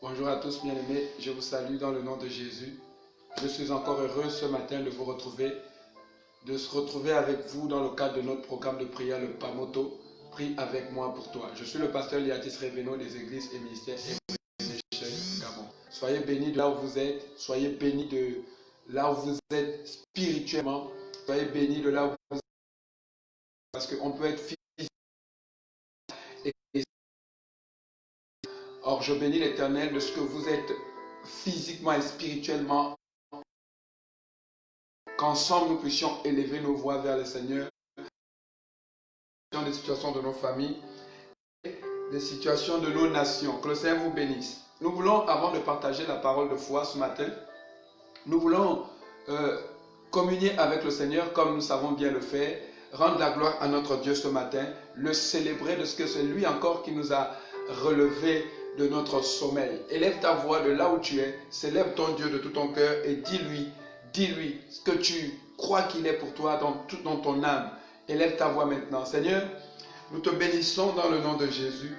Bonjour à tous bien-aimés, je vous salue dans le nom de Jésus. Je suis encore heureux ce matin de vous retrouver, de se retrouver avec vous dans le cadre de notre programme de prière, le PAMOTO, Prie avec moi pour toi. Je suis le pasteur Liatis Révéno des églises et ministères Gabon. Soyez bénis de là où vous êtes, soyez bénis de là où vous êtes spirituellement, soyez bénis de là où vous êtes, parce qu'on peut être physique. Or, je bénis l'Éternel de ce que vous êtes physiquement et spirituellement, qu'ensemble nous puissions élever nos voix vers le Seigneur, dans des situations de nos familles, des situations de nos nations. Que le Seigneur vous bénisse. Nous voulons, avant de partager la parole de foi ce matin, nous voulons communier avec le Seigneur comme nous savons bien le faire, rendre la gloire à notre Dieu ce matin, le célébrer de ce que c'est lui encore qui nous a relevés de notre sommeil. Élève ta voix de là où tu es, célèbre ton Dieu de tout ton cœur et dis-lui ce que tu crois qu'il est pour toi dans ton âme. Élève ta voix maintenant. Seigneur, nous te bénissons dans le nom de Jésus.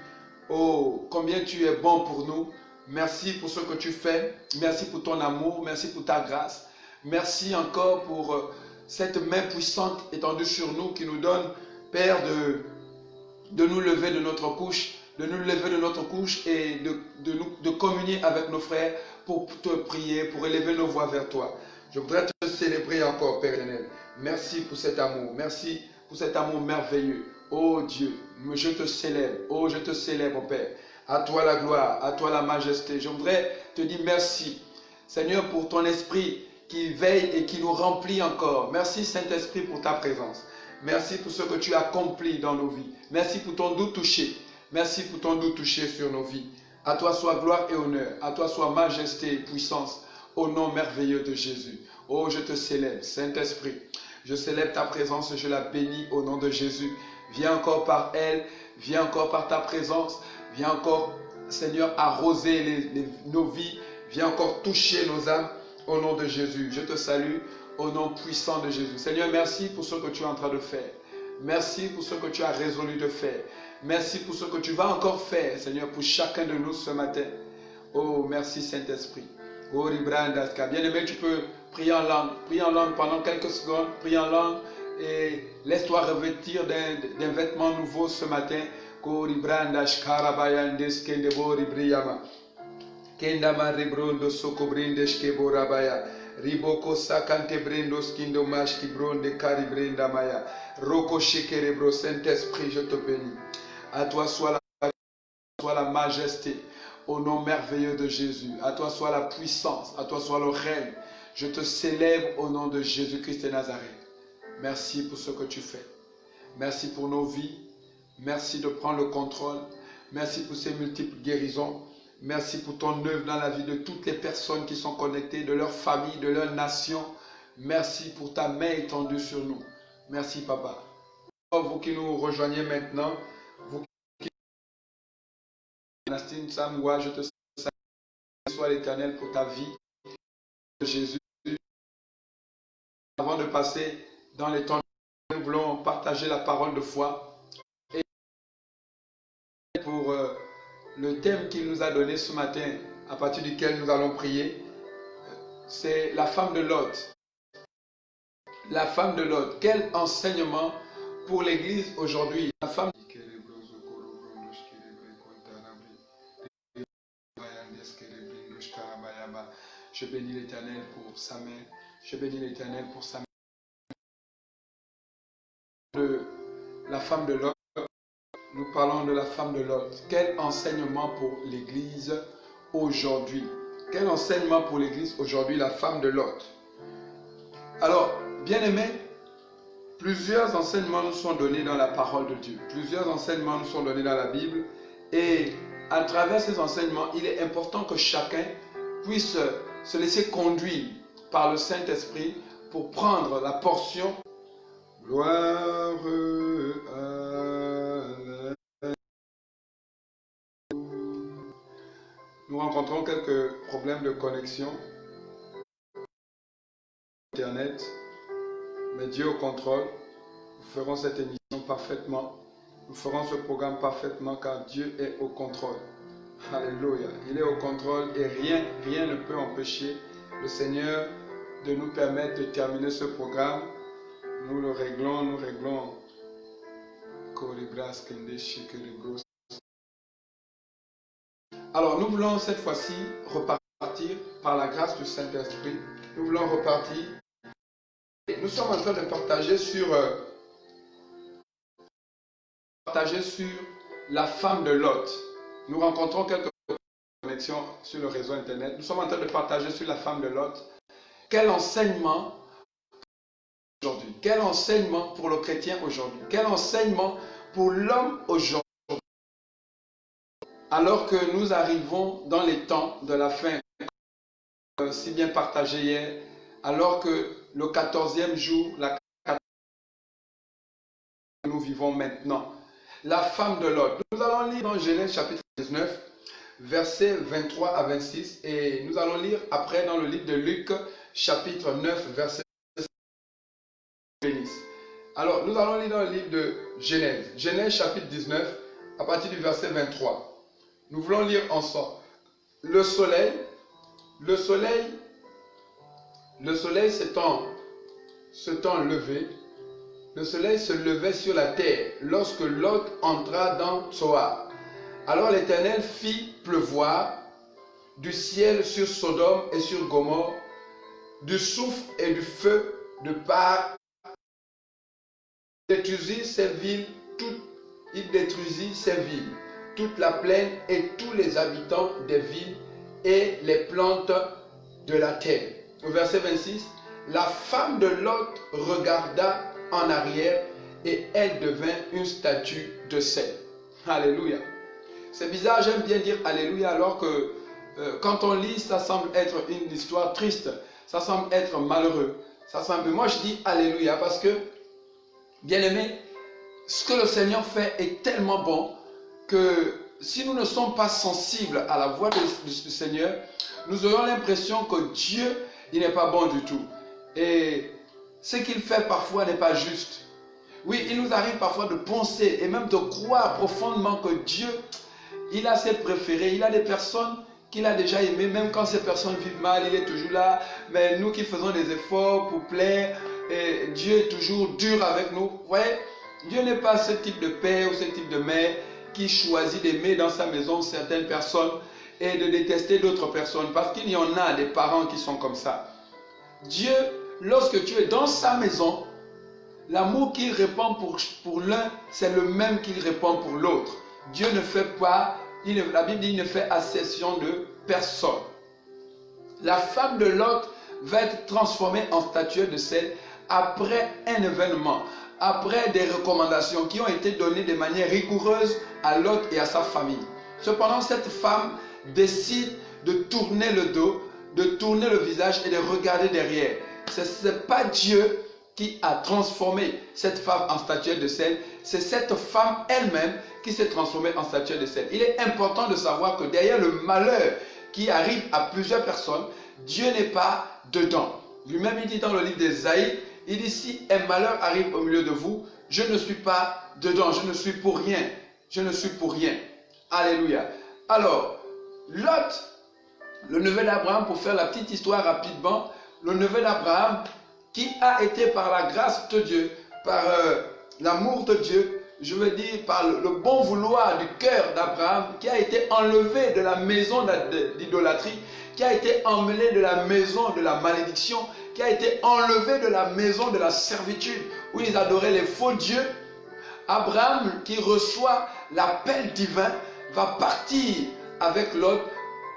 Oh, combien tu es bon pour nous. Merci pour ce que tu fais. Merci pour ton amour. Merci pour ta grâce. Merci encore pour cette main puissante étendue sur nous qui nous donne, Père, de nous lever de notre couche, et de communier avec nos frères pour te prier, pour élever nos voix vers toi. Je voudrais te célébrer encore, Père éternel. Merci pour cet amour. Merci pour cet amour merveilleux. Oh Dieu, je te célèbre. Oh, je te célèbre, Père. À toi la gloire, à toi la majesté. Je voudrais te dire merci, Seigneur, pour ton esprit qui veille et qui nous remplit encore. Merci, Saint-Esprit, pour ta présence. Merci pour ce que tu as accompli dans nos vies. Merci pour ton doux toucher. Merci pour ton doux toucher sur nos vies. À toi soit gloire et honneur. À toi soit majesté et puissance. Au nom merveilleux de Jésus. Oh, je te célèbre, Saint-Esprit. Je célèbre ta présence et je la bénis au nom de Jésus. Viens encore par elle. Viens encore par ta présence. Viens encore, Seigneur, arroser nos vies. Viens encore toucher nos âmes au nom de Jésus. Je te salue au nom puissant de Jésus. Seigneur, merci pour ce que tu es en train de faire. Merci pour ce que tu as résolu de faire. Merci pour ce que tu vas encore faire, Seigneur, pour chacun de nous ce matin. Oh, merci Saint-Esprit. Oh, Ribrandaska. Bien-aimé, tu peux prier en langue. Prie en langue pendant quelques secondes. Prie en langue et laisse-toi revêtir d'un vêtement nouveau ce matin. Oh, Ribrandash Karabayandes Kendebo Ribriyama. Kendama Ribrondo Sokobrindesh Keborabaya. Riboko Sakante Brendos Kindomash Kibronde Karibrenda Maya. Roko Shekerebro, Saint-Esprit, je te bénis. À toi soit la majesté, au nom merveilleux de Jésus. À toi soit la puissance, à toi soit le règne. Je te célèbre au nom de Jésus-Christ de Nazareth. Merci pour ce que tu fais. Merci pour nos vies. Merci de prendre le contrôle. Merci pour ces multiples guérisons. Merci pour ton œuvre dans la vie de toutes les personnes qui sont connectées, de leur famille, de leur nation. Merci pour ta main étendue sur nous. Merci, Papa. Vous qui nous rejoignez maintenant, vous qui Nastine Samwa, je te salue, soit l'Éternel pour ta vie, Jésus. Avant de passer dans les temps, nous voulons partager la parole de foi. Et pour le thème qu'il nous a donné ce matin, à partir duquel nous allons prier, c'est la femme de Lot. La femme de Lot. Quel enseignement pour l'Église aujourd'hui? La femme Je bénis l'Éternel pour sa main. Je bénis l'Éternel pour sa main. La femme de Lot. Nous parlons de la femme de Lot. Quel enseignement pour l'Église aujourd'hui? Quel enseignement pour l'Église aujourd'hui, la femme de Lot? Alors, bien-aimés, plusieurs enseignements nous sont donnés dans la parole de Dieu. Plusieurs enseignements nous sont donnés dans la Bible. Et à travers ces enseignements, il est important que chacun puisse se laisser conduire par le Saint-Esprit pour prendre la portion. Gloire à Nous rencontrons quelques problèmes de connexion Internet, mais Dieu au contrôle. Nous ferons cette émission parfaitement. Nous ferons ce programme parfaitement car Dieu est au contrôle. Alléluia. Il est au contrôle et rien ne peut empêcher le Seigneur de nous permettre de terminer ce programme. Nous le réglons. Alors, nous voulons cette fois-ci repartir par la grâce du Saint-Esprit. Nous voulons repartir. Nous sommes en train de partager sur la femme de Lot. Nous rencontrons quelques connexions sur le réseau Internet. Nous sommes en train de partager sur la femme de Lot. Quel enseignement aujourd'hui? Quel enseignement pour le chrétien aujourd'hui? Quel enseignement pour l'homme aujourd'hui? Alors que nous arrivons dans les temps de la fin, si bien partagé hier, alors que le 14e jour, la 14e que nous vivons maintenant, la femme de Lot. Nous allons lire dans Genèse chapitre 19, versets 23 à 26, et nous allons lire après dans le livre de Luc, chapitre 9, verset 26. Alors, nous allons lire dans le livre de Genèse, Genèse chapitre 19, à partir du verset 23. Nous voulons lire ensemble. Le soleil s'étant levé, le soleil se levait sur la terre lorsque Lot entra dans Tsoar. Alors l'Éternel fit pleuvoir du ciel sur Sodome et sur Gomorrhe, du soufre et du feu de part. Il détruisit ces villes, toute la plaine et tous les habitants des villes et les plantes de la terre. Au verset 26, la femme de Lot regarda en arrière et elle devint une statue de sel. Alléluia. C'est bizarre, j'aime bien dire Alléluia alors que quand on lit, ça semble être une histoire triste, ça semble être malheureux. Mais moi je dis Alléluia parce que, bien aimé, ce que le Seigneur fait est tellement bon que si nous ne sommes pas sensibles à la voix du Seigneur, nous aurons l'impression que Dieu, il n'est pas bon du tout. Et ce qu'il fait parfois n'est pas juste. Oui, il nous arrive parfois de penser et même de croire profondément que Dieu, il a ses préférés, il a des personnes qu'il a déjà aimées, même quand ces personnes vivent mal, il est toujours là. Mais nous qui faisons des efforts pour plaire, et Dieu est toujours dur avec nous. Vous voyez, Dieu n'est pas ce type de père ou ce type de mère qui choisit d'aimer dans sa maison certaines personnes et de détester d'autres personnes, parce qu'il y en a des parents qui sont comme ça. Dieu, lorsque tu es dans sa maison, l'amour qu'il répand pour l'un, c'est le même qu'il répand pour l'autre. Dieu ne fait pas, la Bible dit, il ne fait accession de personne. La femme de Lot va être transformée en statue de sel après un événement, après des recommandations qui ont été données de manière rigoureuse à Lot et à sa famille. Cependant, cette femme décide de tourner le dos, de tourner le visage et de regarder derrière. Ce n'est pas Dieu qui a transformé cette femme en statue de sel, c'est cette femme elle-même qui s'est transformée en statue de sel. Il est important de savoir que derrière le malheur qui arrive à plusieurs personnes, Dieu n'est pas dedans. Lui-même, il dit dans le livre d'Ésaïe, il dit, si un malheur arrive au milieu de vous, je ne suis pas dedans, je ne suis pour rien. Je ne suis pour rien. Alléluia. Alors, Lot, le neveu d'Abraham, pour faire la petite histoire rapidement, le neveu d'Abraham qui a été par la grâce de Dieu, par l'amour de Dieu, je veux dire par le bon vouloir du cœur d'Abraham, qui a été enlevé de la maison d'idolâtrie, qui a été emmené de la maison de la malédiction, qui a été enlevé de la maison de la servitude, où ils adoraient les faux dieux. Abraham, qui reçoit l'appel divin, va partir avec Lot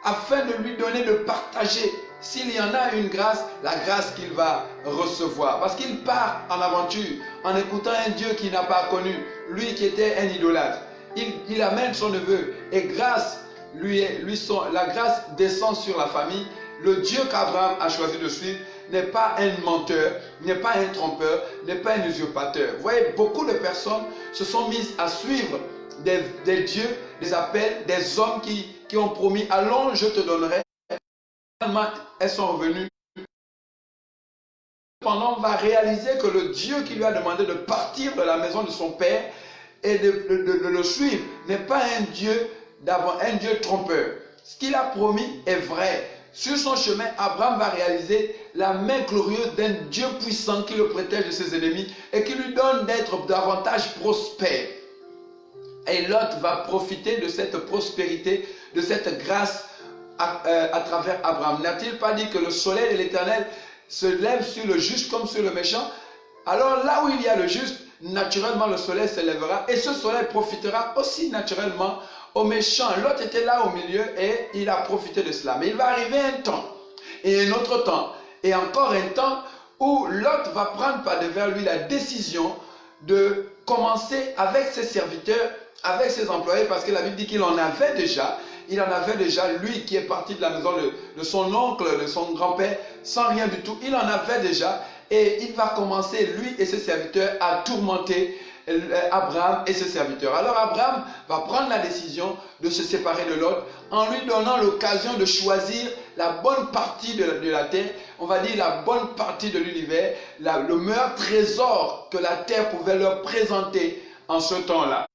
afin de lui donner de partager, s'il y en a une grâce, la grâce qu'il va recevoir. Parce qu'il part en aventure en écoutant un Dieu qu'il n'a pas connu, lui qui était un idolâtre. Il amène son neveu et grâce, la grâce descend sur la famille. Le Dieu qu'Abraham a choisi de suivre n'est pas un menteur, n'est pas un trompeur, n'est pas un usurpateur. Vous voyez, beaucoup de personnes se sont mises à suivre des dieux, des appels, des hommes qui ont promis « Allons, je te donnerai ». Finalement, elles sont revenues. Cependant, on va réaliser que le Dieu qui lui a demandé de partir de la maison de son père et de le suivre n'est pas un Dieu un Dieu trompeur. Ce qu'il a promis est vrai. Sur son chemin, Abraham va réaliser la main glorieuse d'un Dieu puissant qui le protège de ses ennemis et qui lui donne d'être davantage prospère. Et Lot va profiter de cette prospérité, de cette grâce à travers Abraham. N'a-t-il pas dit que le soleil de l'Éternel se lève sur le juste comme sur le méchant? Alors là où il y a le juste, naturellement le soleil se lèvera et ce soleil profitera aussi naturellement aux méchants. Lot était là au milieu et il a profité de cela. Mais il va arriver un temps et un autre temps et encore un temps où Lot va prendre par devers lui la décision de commencer avec ses serviteurs, avec ses employés, parce que la Bible dit qu'il en avait déjà. Il en avait déjà, lui qui est parti de la maison de son oncle, de son grand-père, sans rien du tout. Il en avait déjà et il va commencer, lui et ses serviteurs, à tourmenter Abraham et ses serviteurs. Alors Abraham va prendre la décision de se séparer de Lot en lui donnant l'occasion de choisir la bonne partie de la terre, on va dire la bonne partie de l'univers, le meilleur trésor que la terre pouvait leur présenter en ce temps-là.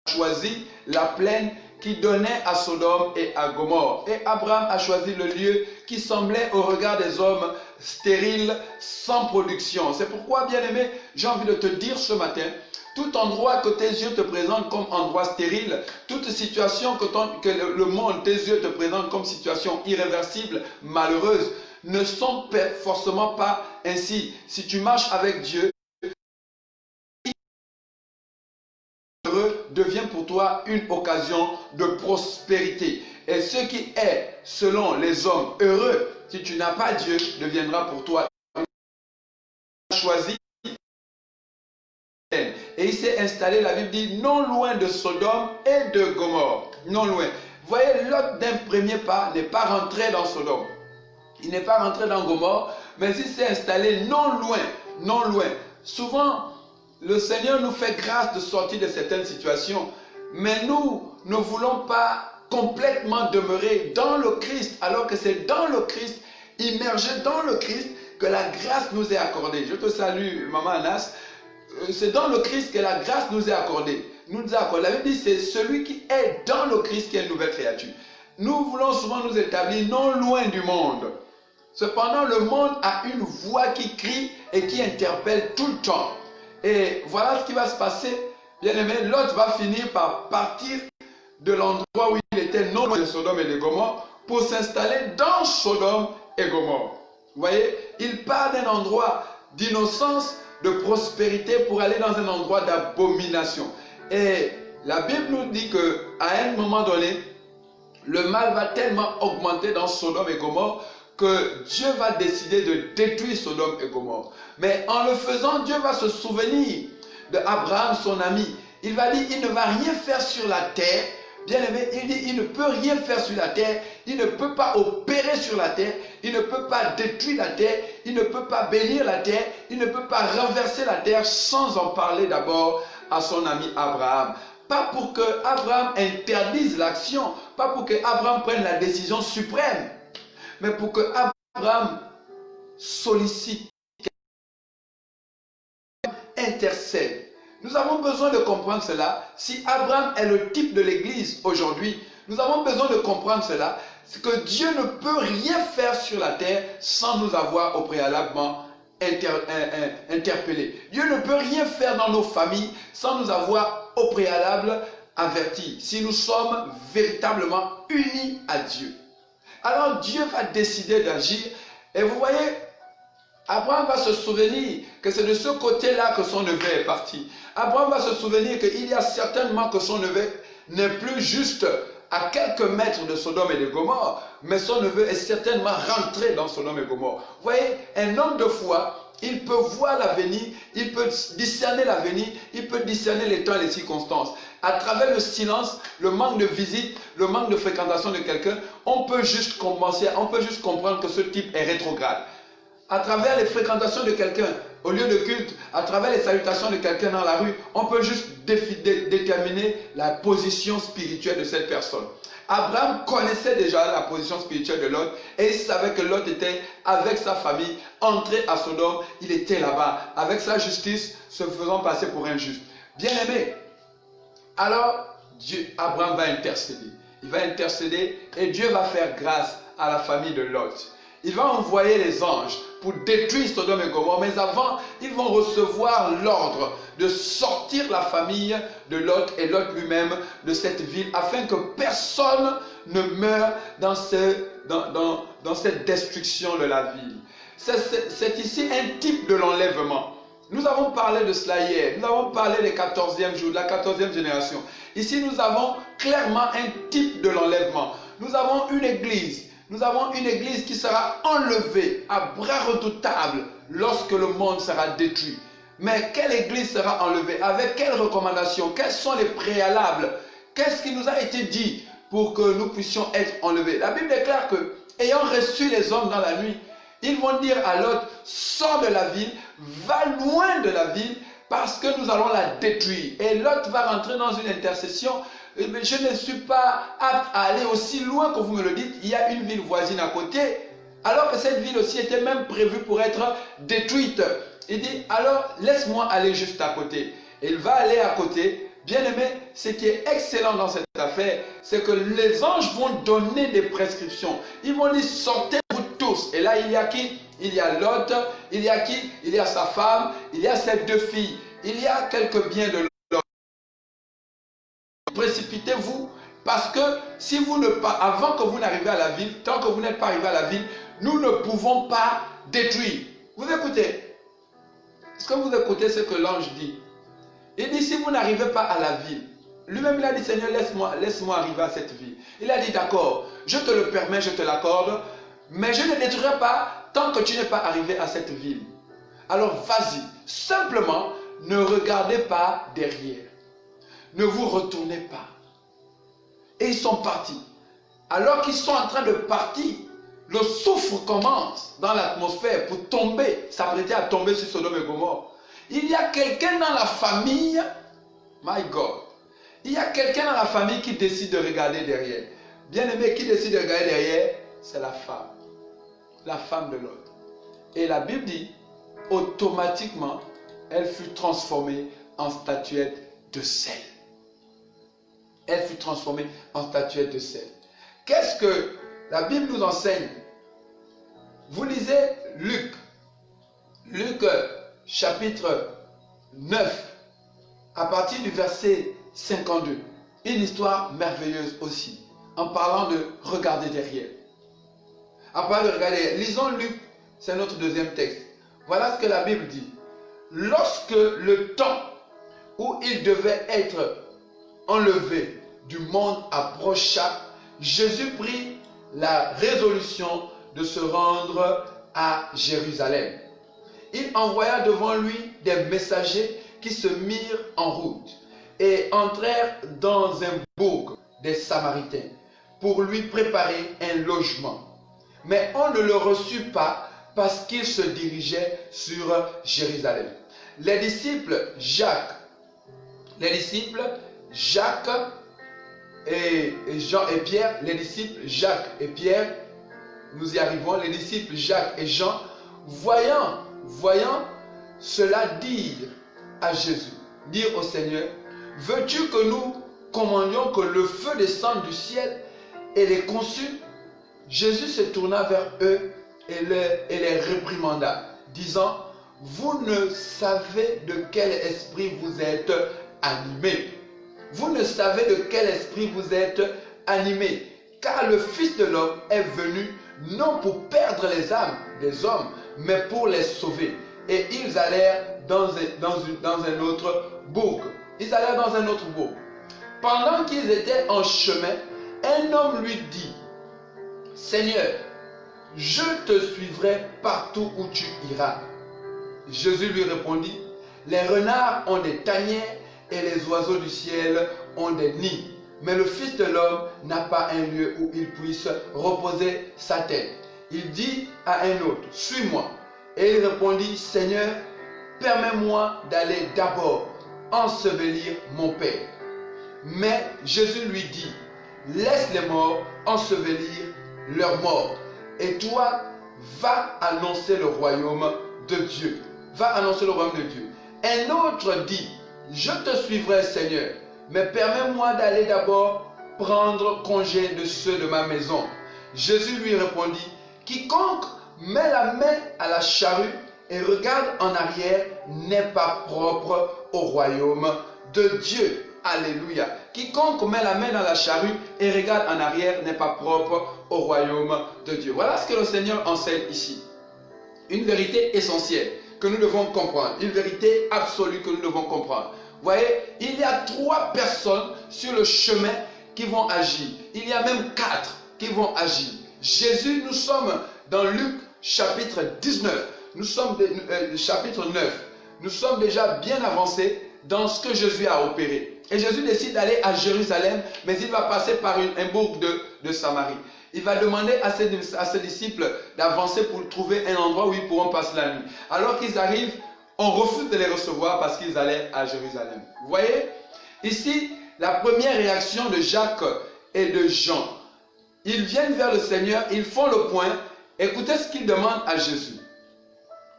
Choisi la plaine qui donnait à Sodome et à Gomorrhe. Et Abraham a choisi le lieu qui semblait au regard des hommes stérile, sans production. C'est pourquoi, bien-aimé, j'ai envie de te dire ce matin, tout endroit que tes yeux te présentent comme endroit stérile, toute situation que le monde, tes yeux te présentent comme situation irréversible, malheureuse, ne sont forcément pas ainsi. Si tu marches avec Dieu, devient pour toi une occasion de prospérité. Et ce qui est, selon les hommes, heureux, si tu n'as pas Dieu, deviendra pour toi choisi. Et il s'est installé, la Bible dit, non loin de Sodome et de Gomorrhe. Non loin. Vous voyez, Lot d'un premier pas n'est pas rentré dans Sodome. Il n'est pas rentré dans Gomorrhe, mais il s'est installé non loin, non loin. Souvent, le Seigneur nous fait grâce de sortir de certaines situations, mais nous ne voulons pas complètement demeurer dans le Christ, alors que c'est dans le Christ, immergé dans le Christ, que la grâce nous est accordée. Je te salue, Maman Anas. C'est dans le Christ que la grâce nous est accordée. La Bible dit c'est celui qui est dans le Christ qui est une nouvelle créature. Nous voulons souvent nous établir non loin du monde. Cependant, le monde a une voix qui crie et qui interpelle tout le temps. Et voilà ce qui va se passer. Bien-aimé, Lot va finir par partir de l'endroit où il était non loin de Sodome et de Gomorrhe pour s'installer dans Sodome et Gomorrhe. Vous voyez, il part d'un endroit d'innocence, de prospérité pour aller dans un endroit d'abomination. Et la Bible nous dit qu'à un moment donné, le mal va tellement augmenter dans Sodome et Gomorrhe que Dieu va décider de détruire Sodome et Gomorrhe. Mais en le faisant, Dieu va se souvenir d'Abraham, son ami. Il va dire, il ne va rien faire sur la terre. Bien aimé, il dit, il ne peut rien faire sur la terre. Il ne peut pas opérer sur la terre. Il ne peut pas détruire la terre. Il ne peut pas bénir la terre. Il ne peut pas renverser la terre sans en parler d'abord à son ami Abraham. Pas pour que Abraham interdise l'action. Pas pour que Abraham prenne la décision suprême. Mais pour que Abraham sollicite, intercède. Nous avons besoin de comprendre cela. Si Abraham est le type de l'Église aujourd'hui, nous avons besoin de comprendre cela. C'est que Dieu ne peut rien faire sur la terre sans nous avoir au préalablement interpellés. Dieu ne peut rien faire dans nos familles sans nous avoir au préalable avertis. Si nous sommes véritablement unis à Dieu. Alors Dieu va décider d'agir. Et vous voyez, Abraham va se souvenir que c'est de ce côté-là que son neveu est parti. Abraham va se souvenir qu'il y a certainement que son neveu n'est plus juste à quelques mètres de Sodome et de Gomorrhe, mais son neveu est certainement rentré dans Sodome et Gomorrhe. Vous voyez, un homme de foi, il peut voir l'avenir, il peut discerner l'avenir, il peut discerner les temps et les circonstances. À travers le silence, le manque de visite, le manque de fréquentation de quelqu'un, on peut juste comprendre que ce type est rétrograde. À travers les fréquentations de quelqu'un au lieu de culte, à travers les salutations de quelqu'un dans la rue, on peut juste déterminer la position spirituelle de cette personne. Abraham connaissait déjà la position spirituelle de Lot et il savait que Lot était avec sa famille, entré à Sodome, il était là-bas, avec sa justice, se faisant passer pour injuste. Bien aimé, alors Abraham va intercéder. Il va intercéder et Dieu va faire grâce à la famille de Lot. Il va envoyer les anges pour détruire Sodome et Gomorrhe, mais avant, ils vont recevoir l'ordre de sortir la famille de Lot et Lot lui-même de cette ville, afin que personne ne meure dans cette destruction de la ville. C'est ici un type de l'enlèvement. Nous avons parlé de cela hier. Nous avons parlé des 14e jours, de la 14e génération. Ici, nous avons clairement un type de l'enlèvement. Nous avons une église. Nous avons une église qui sera enlevée à bras redoutables lorsque le monde sera détruit. Mais quelle église sera enlevée? Avec quelles recommandations? Quels sont les préalables? Qu'est-ce qui nous a été dit pour que nous puissions être enlevés? La Bible déclare que, ayant reçu les hommes dans la nuit, ils vont dire à Lot, sors de la ville, va loin de la ville, parce que nous allons la détruire. Et Lot va rentrer dans une intercession. Je ne suis pas apte à aller aussi loin que vous me le dites. Il y a une ville voisine à côté, alors que cette ville aussi était même prévue pour être détruite. Il dit, alors laisse-moi aller juste à côté. Et il va aller à côté. Bien aimé, ce qui est excellent dans cette affaire, c'est que les anges vont donner des prescriptions. Ils vont dire, sortez vous tous. Et là, il y a qui? Il y a Lot, il y a qui? Il y a sa femme, il y a ses deux filles. Il y a quelques biens de Lot. Précipitez-vous, parce que si vous ne pas, avant que vous n'arrivez à la ville, tant que vous n'êtes pas arrivé à la ville, nous ne pouvons pas détruire. Vous écoutez? Est-ce que vous écoutez ce que l'ange dit? Il dit, si vous n'arrivez pas à la ville, lui-même il a dit, Seigneur, laisse-moi arriver à cette ville. Il a dit, d'accord, je te le permets, je te l'accorde, mais je ne détruirai pas tant que tu n'es pas arrivé à cette ville. Alors vas-y, simplement, ne regardez pas derrière. Ne vous retournez pas. Et ils sont partis. Alors qu'ils sont en train de partir, le soufre commence dans l'atmosphère pour tomber, s'apprêter à tomber sur Sodome et Gomorrhe. Il y a quelqu'un dans la famille, my God, il y a quelqu'un dans la famille qui décide de regarder derrière. Bien aimé, qui décide de regarder derrière? C'est la femme de l'autre. Et la Bible dit, automatiquement, elle fut transformée en statuette de sel. Elle fut transformée en statuette de sel. Qu'est-ce que la Bible nous enseigne? Vous lisez Luc chapitre 9, à partir du verset 52. Une histoire merveilleuse aussi, en parlant de regarder derrière. En parlant de regarder derrière. Lisons Luc, c'est notre deuxième texte. Voilà ce que la Bible dit. Lorsque le temps où il devait être enlevé du monde approcha, Jésus prit la résolution de se rendre à Jérusalem. Il envoya devant lui des messagers qui se mirent en route et entrèrent dans un bourg des Samaritains pour lui préparer un logement. Mais on ne le reçut pas parce qu'il se dirigeait sur Jérusalem. Les disciples Jacques et Jean et Pierre, les disciples Jacques et Pierre, nous y arrivons, les disciples Jacques et Jean, voyant cela, dire à Jésus, dire au Seigneur, veux-tu que nous commandions que le feu descende du ciel et les consume? Jésus se tourna vers eux et les réprimanda, disant, vous ne savez de quel esprit vous êtes animés. Vous ne savez de quel esprit vous êtes animés, car le Fils de l'homme est venu non pour perdre les âmes des hommes, mais pour les sauver. Et ils allèrent dans un autre bourg. Pendant qu'ils étaient en chemin, un homme lui dit, Seigneur, je te suivrai partout où tu iras. Jésus lui répondit, les renards ont des tanières et les oiseaux du ciel ont des nids. Mais le Fils de l'homme n'a pas un lieu où il puisse reposer sa tête. Il dit à un autre, suis-moi. Et il répondit, Seigneur, permets-moi d'aller d'abord ensevelir mon Père. Mais Jésus lui dit, laisse les morts ensevelir leurs morts. Et toi, va annoncer le royaume de Dieu. Va annoncer le royaume de Dieu. Un autre dit, je te suivrai, Seigneur, mais permets-moi d'aller d'abord prendre congé de ceux de ma maison. Jésus lui répondit, quiconque met la main à la charrue et regarde en arrière n'est pas propre au royaume de Dieu. Alléluia. Quiconque met la main dans la charrue et regarde en arrière n'est pas propre au royaume de Dieu. Voilà ce que le Seigneur enseigne ici. Une vérité essentielle que nous devons comprendre. Une vérité absolue que nous devons comprendre. Vous voyez, il y a 3 personnes sur le chemin qui vont agir. Il y a même 4 qui vont agir. Jésus, nous sommes dans Luc chapitre 19. Nous sommes chapitre 9. Nous sommes déjà bien avancés dans ce que Jésus a opéré. Et Jésus décide d'aller à Jérusalem, mais il va passer par un bourg de Samarie. Il va demander à ses disciples d'avancer pour trouver un endroit où ils pourront passer la nuit. Alors qu'ils arrivent, on refuse de les recevoir parce qu'ils allaient à Jérusalem. Vous voyez, ici, la première réaction de Jacques et de Jean. Ils viennent vers le Seigneur, ils font le point. Écoutez ce qu'ils demandent à Jésus.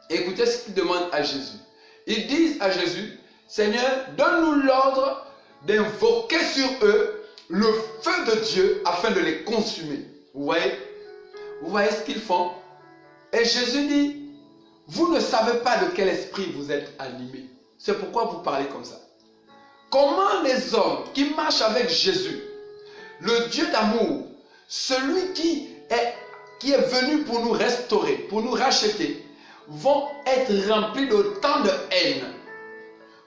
Écoutez ce qu'ils demandent à Jésus. Ils disent à Jésus, Seigneur, donne-nous l'ordre d'invoquer sur eux le feu de Dieu afin de les consumer. Vous voyez ce qu'ils font? Et Jésus dit, vous ne savez pas de quel esprit vous êtes animés. C'est pourquoi vous parlez comme ça. Comment les hommes qui marchent avec Jésus, le Dieu d'amour, celui qui est venu pour nous restaurer, pour nous racheter, vont être remplis d'autant de haine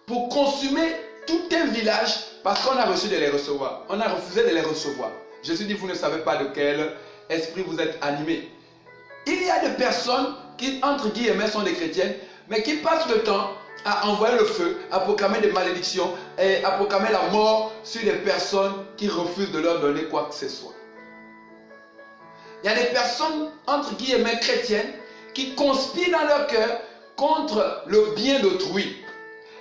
pour consumer tout un village parce qu'on a reçu de les recevoir. On a refusé de les recevoir. Jésus dit, vous ne savez pas de quel esprit vous êtes animés. Il y a des personnes qui, entre guillemets, sont des chrétiennes, mais qui passent le temps à envoyer le feu, à proclamer des malédictions et à proclamer la mort sur des personnes qui refusent de leur donner quoi que ce soit. Il y a des personnes, entre guillemets, chrétiennes, qui conspirent dans leur cœur contre le bien d'autrui.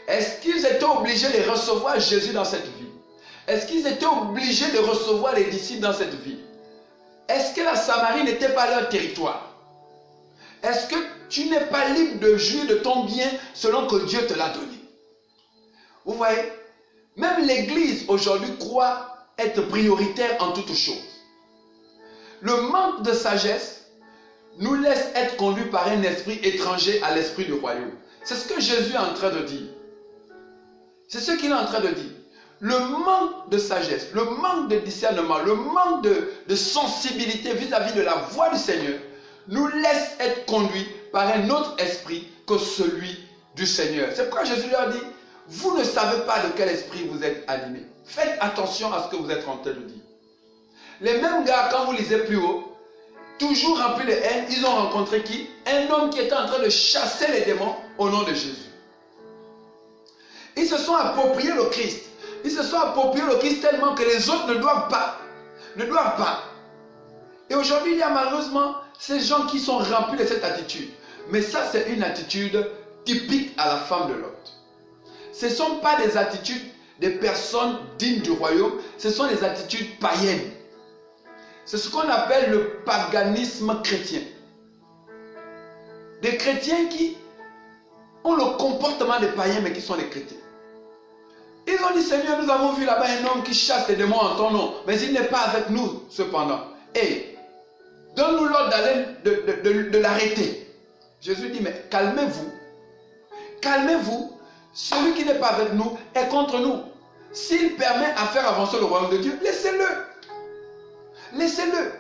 Est-ce qu'ils étaient obligés de recevoir Jésus dans cette vie? Est-ce qu'ils étaient obligés de recevoir les disciples dans cette vie? Est-ce que la Samarie n'était pas leur territoire? Est-ce que tu n'es pas libre de jouir de ton bien selon que Dieu te l'a donné? Vous voyez, même l'Église aujourd'hui croit être prioritaire en toutes choses. Le manque de sagesse nous laisse être conduits par un esprit étranger à l'esprit du royaume. C'est ce que Jésus est en train de dire. C'est ce qu'il est en train de dire. Le manque de sagesse, le manque de discernement, le manque de sensibilité vis-à-vis de la voix du Seigneur nous laisse être conduits par un autre esprit que celui du Seigneur. C'est pourquoi Jésus leur dit, vous ne savez pas de quel esprit vous êtes animés. Faites attention à ce que vous êtes en train de dire. Les mêmes gars, quand vous lisez plus haut, toujours remplis de haine, ils ont rencontré qui? Un homme qui était en train de chasser les démons au nom de Jésus. Ils se sont appropriés le Christ. Ils se sont appropriés le Christ tellement que les autres ne doivent pas. Ne doivent pas. Et aujourd'hui, il y a malheureusement ces gens qui sont remplis de cette attitude. Mais ça, c'est une attitude typique à la femme de Lot. Ce ne sont pas des attitudes des personnes dignes du royaume. Ce sont des attitudes païennes. C'est ce qu'on appelle le paganisme chrétien. Des chrétiens qui ont le comportement des païens, mais qui sont des chrétiens. Ils ont dit, Seigneur, nous avons vu là-bas un homme qui chasse les démons en ton nom, mais il n'est pas avec nous, cependant. Et donne-nous l'ordre d'aller de l'arrêter. Jésus dit, mais calmez-vous. Calmez-vous. Celui qui n'est pas avec nous est contre nous. S'il permet à faire avancer le royaume de Dieu, laissez-le. Laissez-le.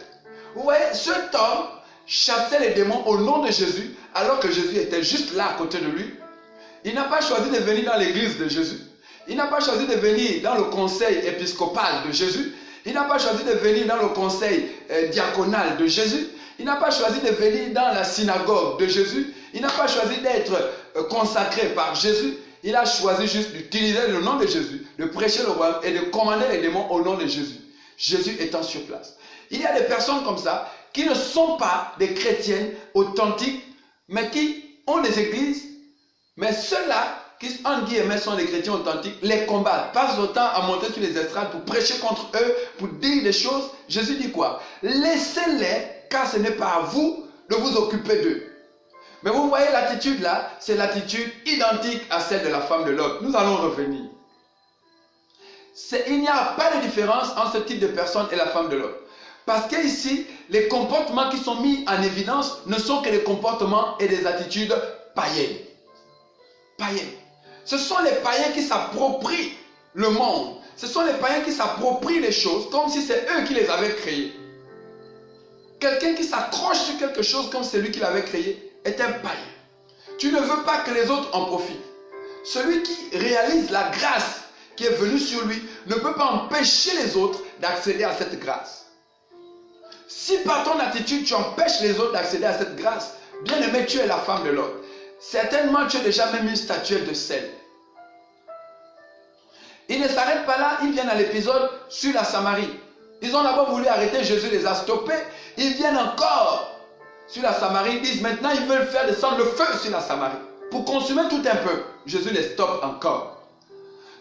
Vous voyez, cet homme chassait les démons au nom de Jésus, alors que Jésus était juste là à côté de lui. Il n'a pas choisi de venir dans l'église de Jésus. Il n'a pas choisi de venir dans le conseil épiscopal de Jésus. Il n'a pas choisi de venir dans le conseil diaconal de Jésus. Il n'a pas choisi de venir dans la synagogue de Jésus. Il n'a pas choisi d'être consacré par Jésus. Il a choisi juste d'utiliser le nom de Jésus, de prêcher le royaume et de commander les démons au nom de Jésus. Jésus étant sur place. Il y a des personnes comme ça qui ne sont pas des chrétiennes authentiques, mais qui ont des églises, mais ceux-là qui, en guillemets, sont des chrétiens authentiques, les combattent, passent le temps à monter sur les estrades pour prêcher contre eux, pour dire des choses. Jésus dit quoi? Laissez-les, car ce n'est pas à vous de vous occuper d'eux. Mais vous voyez l'attitude là, c'est l'attitude identique à celle de la femme de Lot. Nous allons revenir. il n'y a pas de différence entre ce type de personne et la femme de l'homme. Parce qu'ici, les comportements qui sont mis en évidence ne sont que des comportements et des attitudes païennes. Païennes. Ce sont les païens qui s'approprient le monde. Ce sont les païens qui s'approprient les choses comme si c'est eux qui les avaient créées. Quelqu'un qui s'accroche sur quelque chose comme c'est lui qui l'avait créé est un païen. Tu ne veux pas que les autres en profitent. Celui qui réalise la grâce qui est venue sur lui ne peut pas empêcher les autres d'accéder à cette grâce. Si par ton attitude tu empêches les autres d'accéder à cette grâce, bien aimé, tu es la femme de l'autre. Certainement tu as déjà même une statuette de sel. Ils ne s'arrêtent pas là, ils viennent à l'épisode sur la Samarie. Ils ont d'abord voulu arrêter, Jésus les a stoppés. Ils viennent encore sur la Samarie, ils disent maintenant ils veulent faire descendre le feu sur la Samarie. Pour consumer tout un peu, Jésus les stoppe encore.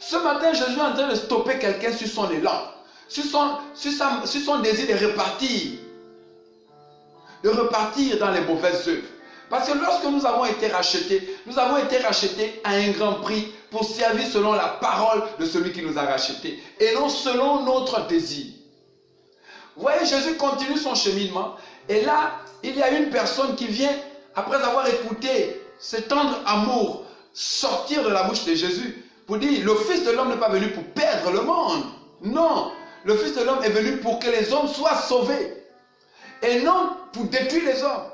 Ce matin, Jésus est en train de stopper quelqu'un sur son élan, sur son désir de repartir dans les mauvaises œuvres. Parce que lorsque nous avons été rachetés à un grand prix pour servir selon la parole de celui qui nous a rachetés et non selon notre désir. Vous voyez, Jésus continue son cheminement et là, il y a une personne qui vient, après avoir écouté ce tendre amour sortir de la bouche de Jésus, pour dire, le Fils de l'homme n'est pas venu pour perdre le monde. Non, le Fils de l'homme est venu pour que les hommes soient sauvés et non pour détruire les hommes.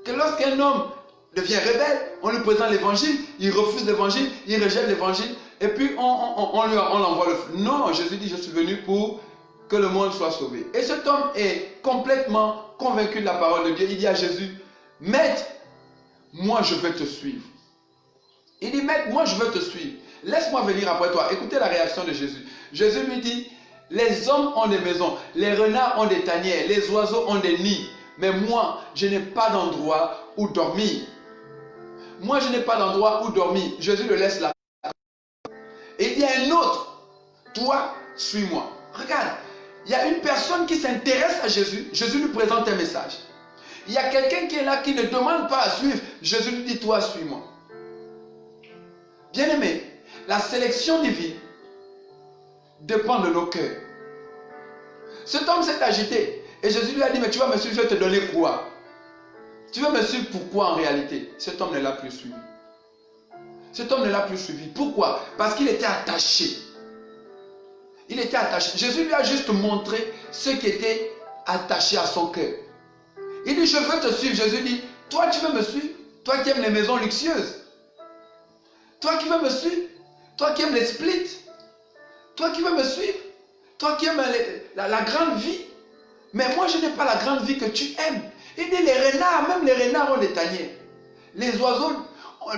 Que lorsqu'un homme devient rebelle, on lui présente l'évangile, il refuse l'évangile, il rejette l'évangile, et puis on l'envoie le feu. Non, Jésus dit, je suis venu pour que le monde soit sauvé. Et cet homme est complètement convaincu de la parole de Dieu. Il dit à Jésus, Maître, moi je veux te suivre. Il dit, Maître, moi je veux te suivre. Laisse-moi venir après toi. Écoutez la réaction de Jésus. Jésus lui dit, les hommes ont des maisons, les renards ont des tanières, les oiseaux ont des nids. Mais moi, je n'ai pas d'endroit où dormir. Moi, je n'ai pas d'endroit où dormir. Jésus le laisse là. Et il y a un autre. Toi, suis-moi. Regarde, il y a une personne qui s'intéresse à Jésus. Jésus lui présente un message. Il y a quelqu'un qui est là qui ne demande pas à suivre. Jésus lui dit, toi, suis-moi. Bien-aimé, la sélection divine dépend de nos cœurs. Cet homme s'est agité. Et Jésus lui a dit, mais tu vas me suivre, je vais te donner quoi? Tu vas me suivre pourquoi en réalité? Cet homme ne l'a plus suivi. Cet homme ne l'a plus suivi. Pourquoi? Parce qu'il était attaché. Il était attaché. Jésus lui a juste montré ce qui était attaché à son cœur. Il dit, je veux te suivre. Jésus dit, toi tu veux me suivre? Toi qui aimes les maisons luxueuses? Toi qui veux me suivre? Toi qui aimes les splits? Toi qui veux me suivre? Toi qui aimes la grande vie? Mais moi, je n'ai pas la grande vie que tu aimes. Il dit, les renards, même les renards ont des tanières. Les oiseaux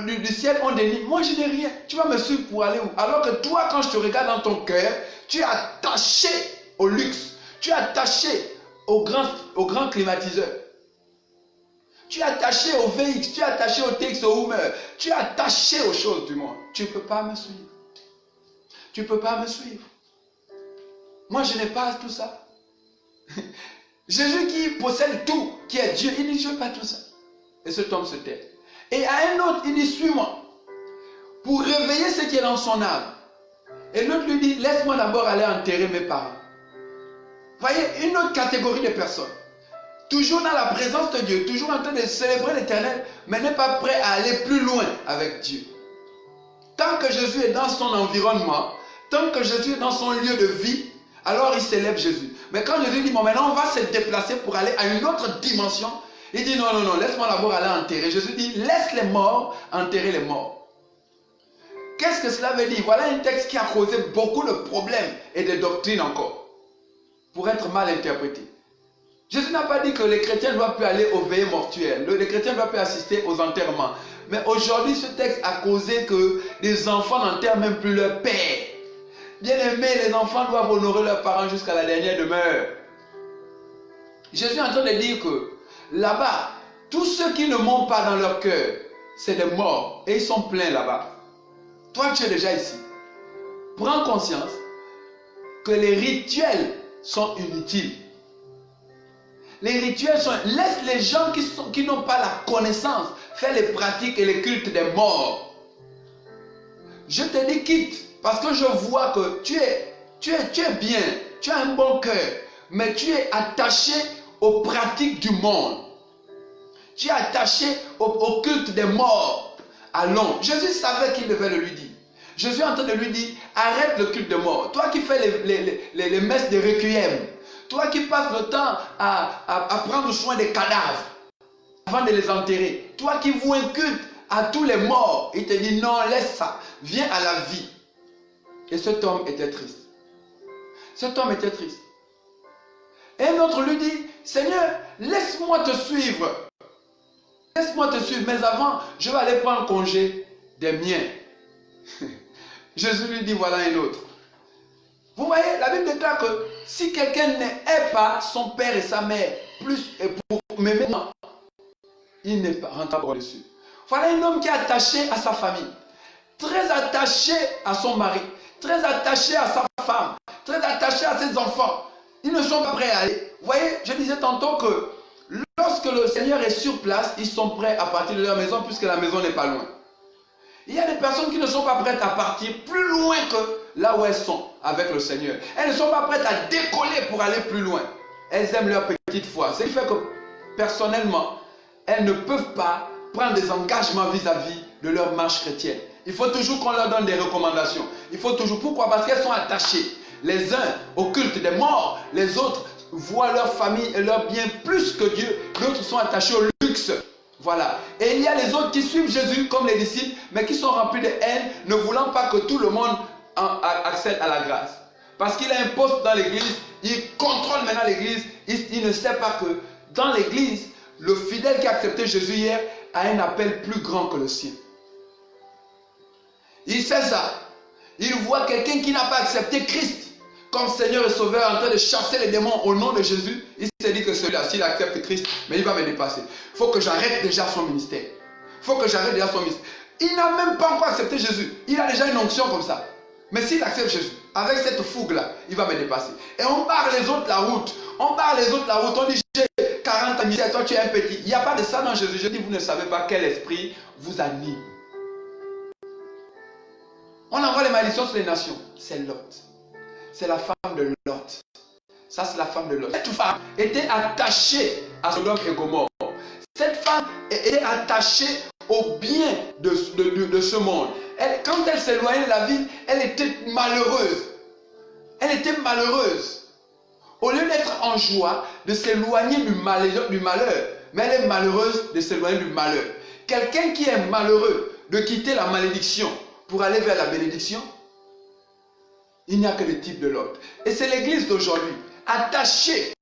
du ciel ont des nids. Moi, je n'ai rien. Tu vas me suivre pour aller où? Alors que toi, quand je te regarde dans ton cœur, tu es attaché au luxe. Tu es attaché au grand climatiseur. Tu es attaché au VX, tu es attaché au TX, au Hummer. Tu es attaché aux choses du monde. Tu ne peux pas me suivre. Tu ne peux pas me suivre. Moi, je n'ai pas tout ça. Jésus qui possède tout, qui est Dieu, il dit, je ne veux pas tout ça. Et cet homme se tait. Et à un autre, il dit, suis-moi. Pour réveiller ce qui est dans son âme. Et l'autre lui dit, laisse-moi d'abord aller enterrer mes parents. Voyez, une autre catégorie de personnes. Toujours dans la présence de Dieu, toujours en train de célébrer l'Éternel, mais n'est pas prêt à aller plus loin avec Dieu. Tant que Jésus est dans son environnement, tant que Jésus est dans son lieu de vie, alors il célèbre Jésus. Mais quand Jésus dit, bon, maintenant on va se déplacer pour aller à une autre dimension, il dit, non, non, non, laisse-moi d'abord aller enterrer. Jésus dit, laisse les morts enterrer les morts. Qu'est-ce que cela veut dire? Voilà un texte qui a causé beaucoup de problèmes et de doctrines encore, pour être mal interprété. Jésus n'a pas dit que les chrétiens ne doivent plus aller aux veillées mortuaires, les chrétiens ne doivent plus assister aux enterrements. Mais aujourd'hui, ce texte a causé que les enfants n'enterrent même plus leur père. Bien aimé, les enfants doivent honorer leurs parents jusqu'à la dernière demeure. Jésus est en train de dire que là-bas, tous ceux qui ne montent pas dans leur cœur, c'est des morts. Et ils sont pleins là-bas. Toi, tu es déjà ici. Prends conscience que les rituels sont inutiles. Les rituels sont... Laisse les gens qui n'ont pas la connaissance faire les pratiques et les cultes des morts. Je te dis quitte. Parce que je vois que tu es tu es bien, tu as un bon cœur, mais tu es attaché aux pratiques du monde. Tu es attaché au culte des morts à Londres. Jésus savait qu'il devait le lui dire. Jésus est en train de lui dire, arrête le culte de mort. Toi qui fais les messes de requiem, toi qui passes le temps à prendre soin des cadavres avant de les enterrer, toi qui voues un culte à tous les morts, il te dit non, laisse ça, viens à la vie. Et cet homme était triste. Cet homme était triste. Et un autre lui dit, Seigneur, laisse-moi te suivre. Laisse-moi te suivre, mais avant, je vais aller prendre congé des miens. Jésus lui dit, voilà un autre. Vous voyez, la Bible déclare que si quelqu'un n'aime pas son père et sa mère, plus et pour m'aimer, il n'est pas rentable dessus. Voilà un homme qui est attaché à sa famille, très attaché à son mari, très attaché à sa femme, très attaché à ses enfants. Ils ne sont pas prêts à aller. Vous voyez, je disais tantôt que lorsque le Seigneur est sur place, ils sont prêts à partir de leur maison puisque la maison n'est pas loin. Il y a des personnes qui ne sont pas prêtes à partir plus loin que là où elles sont avec le Seigneur. Elles ne sont pas prêtes à décoller pour aller plus loin. Elles aiment leur petite foi. Ce qui fait que personnellement, elles ne peuvent pas prendre des engagements vis-à-vis de leur marche chrétienne. Il faut toujours qu'on leur donne des recommandations. Il faut toujours. Pourquoi? Parce qu'elles sont attachées. Les uns au culte des morts, les autres voient leur famille et leurs biens plus que Dieu. D'autres sont attachés au luxe. Voilà. Et il y a les autres qui suivent Jésus comme les disciples, mais qui sont remplis de haine, ne voulant pas que tout le monde accède à la grâce. Parce qu'il a un poste dans l'église, il contrôle maintenant l'église, il ne sait pas que dans l'église, le fidèle qui a accepté Jésus hier a un appel plus grand que le sien. Il sait ça. Il voit quelqu'un qui n'a pas accepté Christ comme Seigneur et Sauveur en train de chasser les démons au nom de Jésus. Il s'est dit que celui-là, s'il accepte Christ, mais il va me dépasser. Il faut que j'arrête déjà son ministère. Il faut que j'arrête déjà son ministère. Il n'a même pas encore accepté Jésus. Il a déjà une onction comme ça. Mais s'il accepte Jésus, avec cette fougue-là, il va me dépasser. Et on barre les autres la route. On barre les autres la route. On dit, j'ai 40 ans, toi tu es un petit. Il n'y a pas de ça dans Jésus. Je dis, vous ne savez pas quel esprit vous anime. On envoie les malédictions sur les nations. C'est Lot. C'est la femme de Lot. Ça, c'est la femme de Lot. Cette femme était attachée à Sodome et Gomorrhe. Cette femme était attachée au bien de ce monde. Quand elle s'éloignait de la ville, elle était malheureuse. Elle était malheureuse. Au lieu d'être en joie, de s'éloigner du malheur, mais elle est malheureuse de s'éloigner du malheur. Quelqu'un qui est malheureux de quitter la malédiction pour aller vers la bénédiction, il n'y a que le type de l'autre. Et c'est l'église d'aujourd'hui, attachée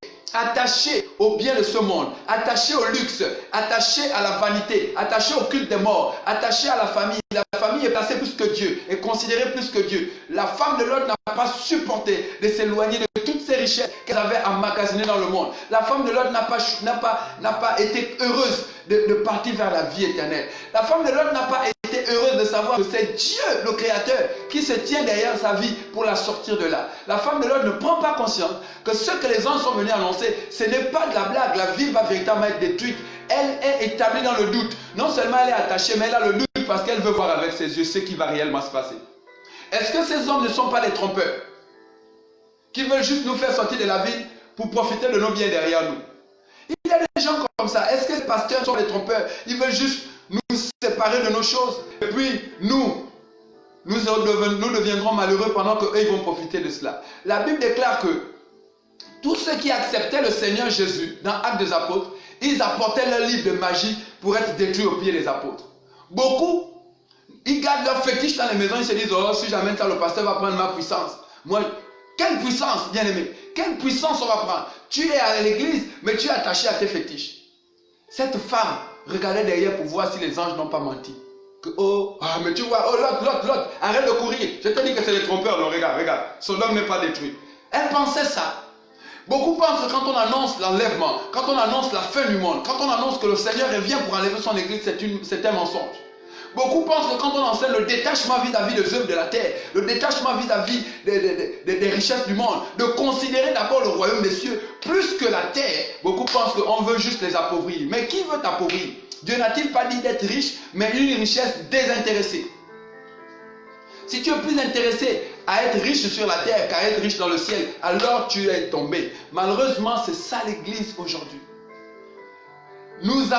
au bien de ce monde, attachée au luxe, attachée à la vanité, attachée au culte des morts, attachée à la famille. La famille est placée plus que Dieu, est considérée plus que Dieu. La femme de l'autre n'a pas supporté de s'éloigner de toutes ces richesses qu'elle avait emmagasinées dans le monde. La femme de l'autre n'a pas été heureuse de partir vers la vie éternelle. La femme de l'autre n'a pas été heureuse de savoir que c'est Dieu, le Créateur, qui se tient derrière sa vie pour la sortir de là. La femme de l'autre ne prend pas conscience que ce que les anges sont venus annoncer, ce n'est pas de la blague. La ville va véritablement être détruite. Elle est établie dans le doute. Non seulement elle est attachée, mais elle a le doute parce qu'elle veut voir avec ses yeux ce qui va réellement se passer. Est-ce que ces hommes ne sont pas des trompeurs qui veulent juste nous faire sortir de la ville pour profiter de nos biens derrière nous? Il y a des gens comme ça. Est-ce que les pasteurs sont des trompeurs? Ils veulent juste nous séparer de nos choses. Et puis nous deviendrons malheureux pendant qu'eux ils vont profiter de cela. La Bible déclare que tous ceux qui acceptaient le Seigneur Jésus dans Actes des Apôtres, ils apportaient leur livre de magie pour être détruits au pied des apôtres. Beaucoup, ils gardent leur fétiche dans les maisons, ils se disent, oh, si j'amène ça, le pasteur va prendre ma puissance. Moi, quelle puissance, bien aimé? Quelle puissance on va prendre? Tu es à l'église, mais tu es attaché à tes fétiches. Cette femme regardait derrière pour voir si les anges n'ont pas menti. Que, mais tu vois, Lot, arrête de courir. Je te dis que c'est des trompeurs, non, regarde, son homme n'est pas détruit. Elle pensait ça. Beaucoup pensent que quand on annonce l'enlèvement, quand on annonce la fin du monde, quand on annonce que le Seigneur revient pour enlever son église, c'est un mensonge. Beaucoup pensent que quand on enseigne le détachement vis-à-vis des œuvres de la terre, le détachement vis-à-vis des richesses du monde, de considérer d'abord le royaume des cieux plus que la terre, beaucoup pensent qu'on veut juste les appauvrir. Mais qui veut t'appauvrir? Dieu n'a-t-il pas dit d'être riche, mais une richesse désintéressée? Si tu es plus intéressé à être riche sur la terre qu'à être riche dans le ciel, alors tu es tombé. Malheureusement, c'est ça l'église aujourd'hui. Nous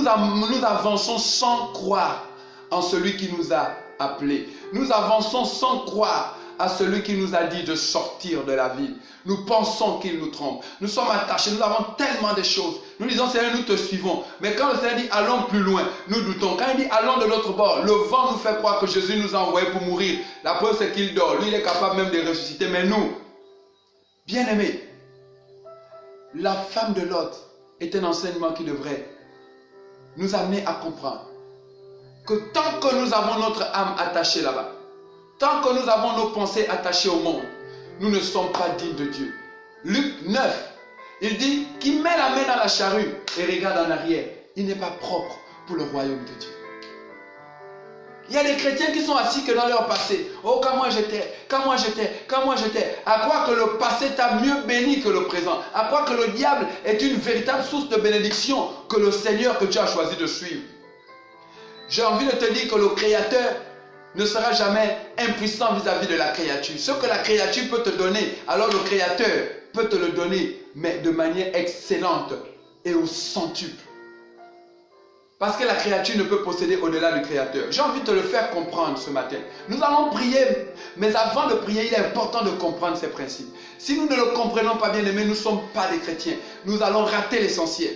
avançons sans croire en celui qui nous a appelés. Nous avançons sans croire à celui qui nous a dit de sortir de la ville. Nous pensons qu'il nous trompe. Nous sommes attachés, nous avons tellement de choses. Nous disons, Seigneur, nous te suivons. Mais quand le Seigneur dit, allons plus loin, nous doutons. Quand il dit, allons de l'autre bord, le vent nous fait croire que Jésus nous a envoyés pour mourir. La preuve, c'est qu'il dort. Lui, il est capable même de ressusciter. Mais nous, bien-aimés, la femme de Lot est un enseignement qui devrait nous amener à comprendre que tant que nous avons notre âme attachée là-bas, tant que nous avons nos pensées attachées au monde, nous ne sommes pas dignes de Dieu. Luc 9, il dit, qui met la main dans la charrue et regarde en arrière, il n'est pas propre pour le royaume de Dieu. Il y a des chrétiens qui sont assis que dans leur passé. Oh, quand moi j'étais, quand moi j'étais, quand moi j'étais. À croire que le passé t'a mieux béni que le présent. À croire que le diable est une véritable source de bénédiction que le Seigneur que tu as choisi de suivre. J'ai envie de te dire que le Créateur ne sera jamais impuissant vis-à-vis de la créature. Ce que la créature peut te donner, alors le Créateur peut te le donner, mais de manière excellente et au centuple. Parce que la créature ne peut posséder au-delà du Créateur. J'ai envie de te le faire comprendre ce matin. Nous allons prier, mais avant de prier, il est important de comprendre ces principes. Si nous ne le comprenons pas bien aimés, nous ne sommes pas des chrétiens. Nous allons rater l'essentiel.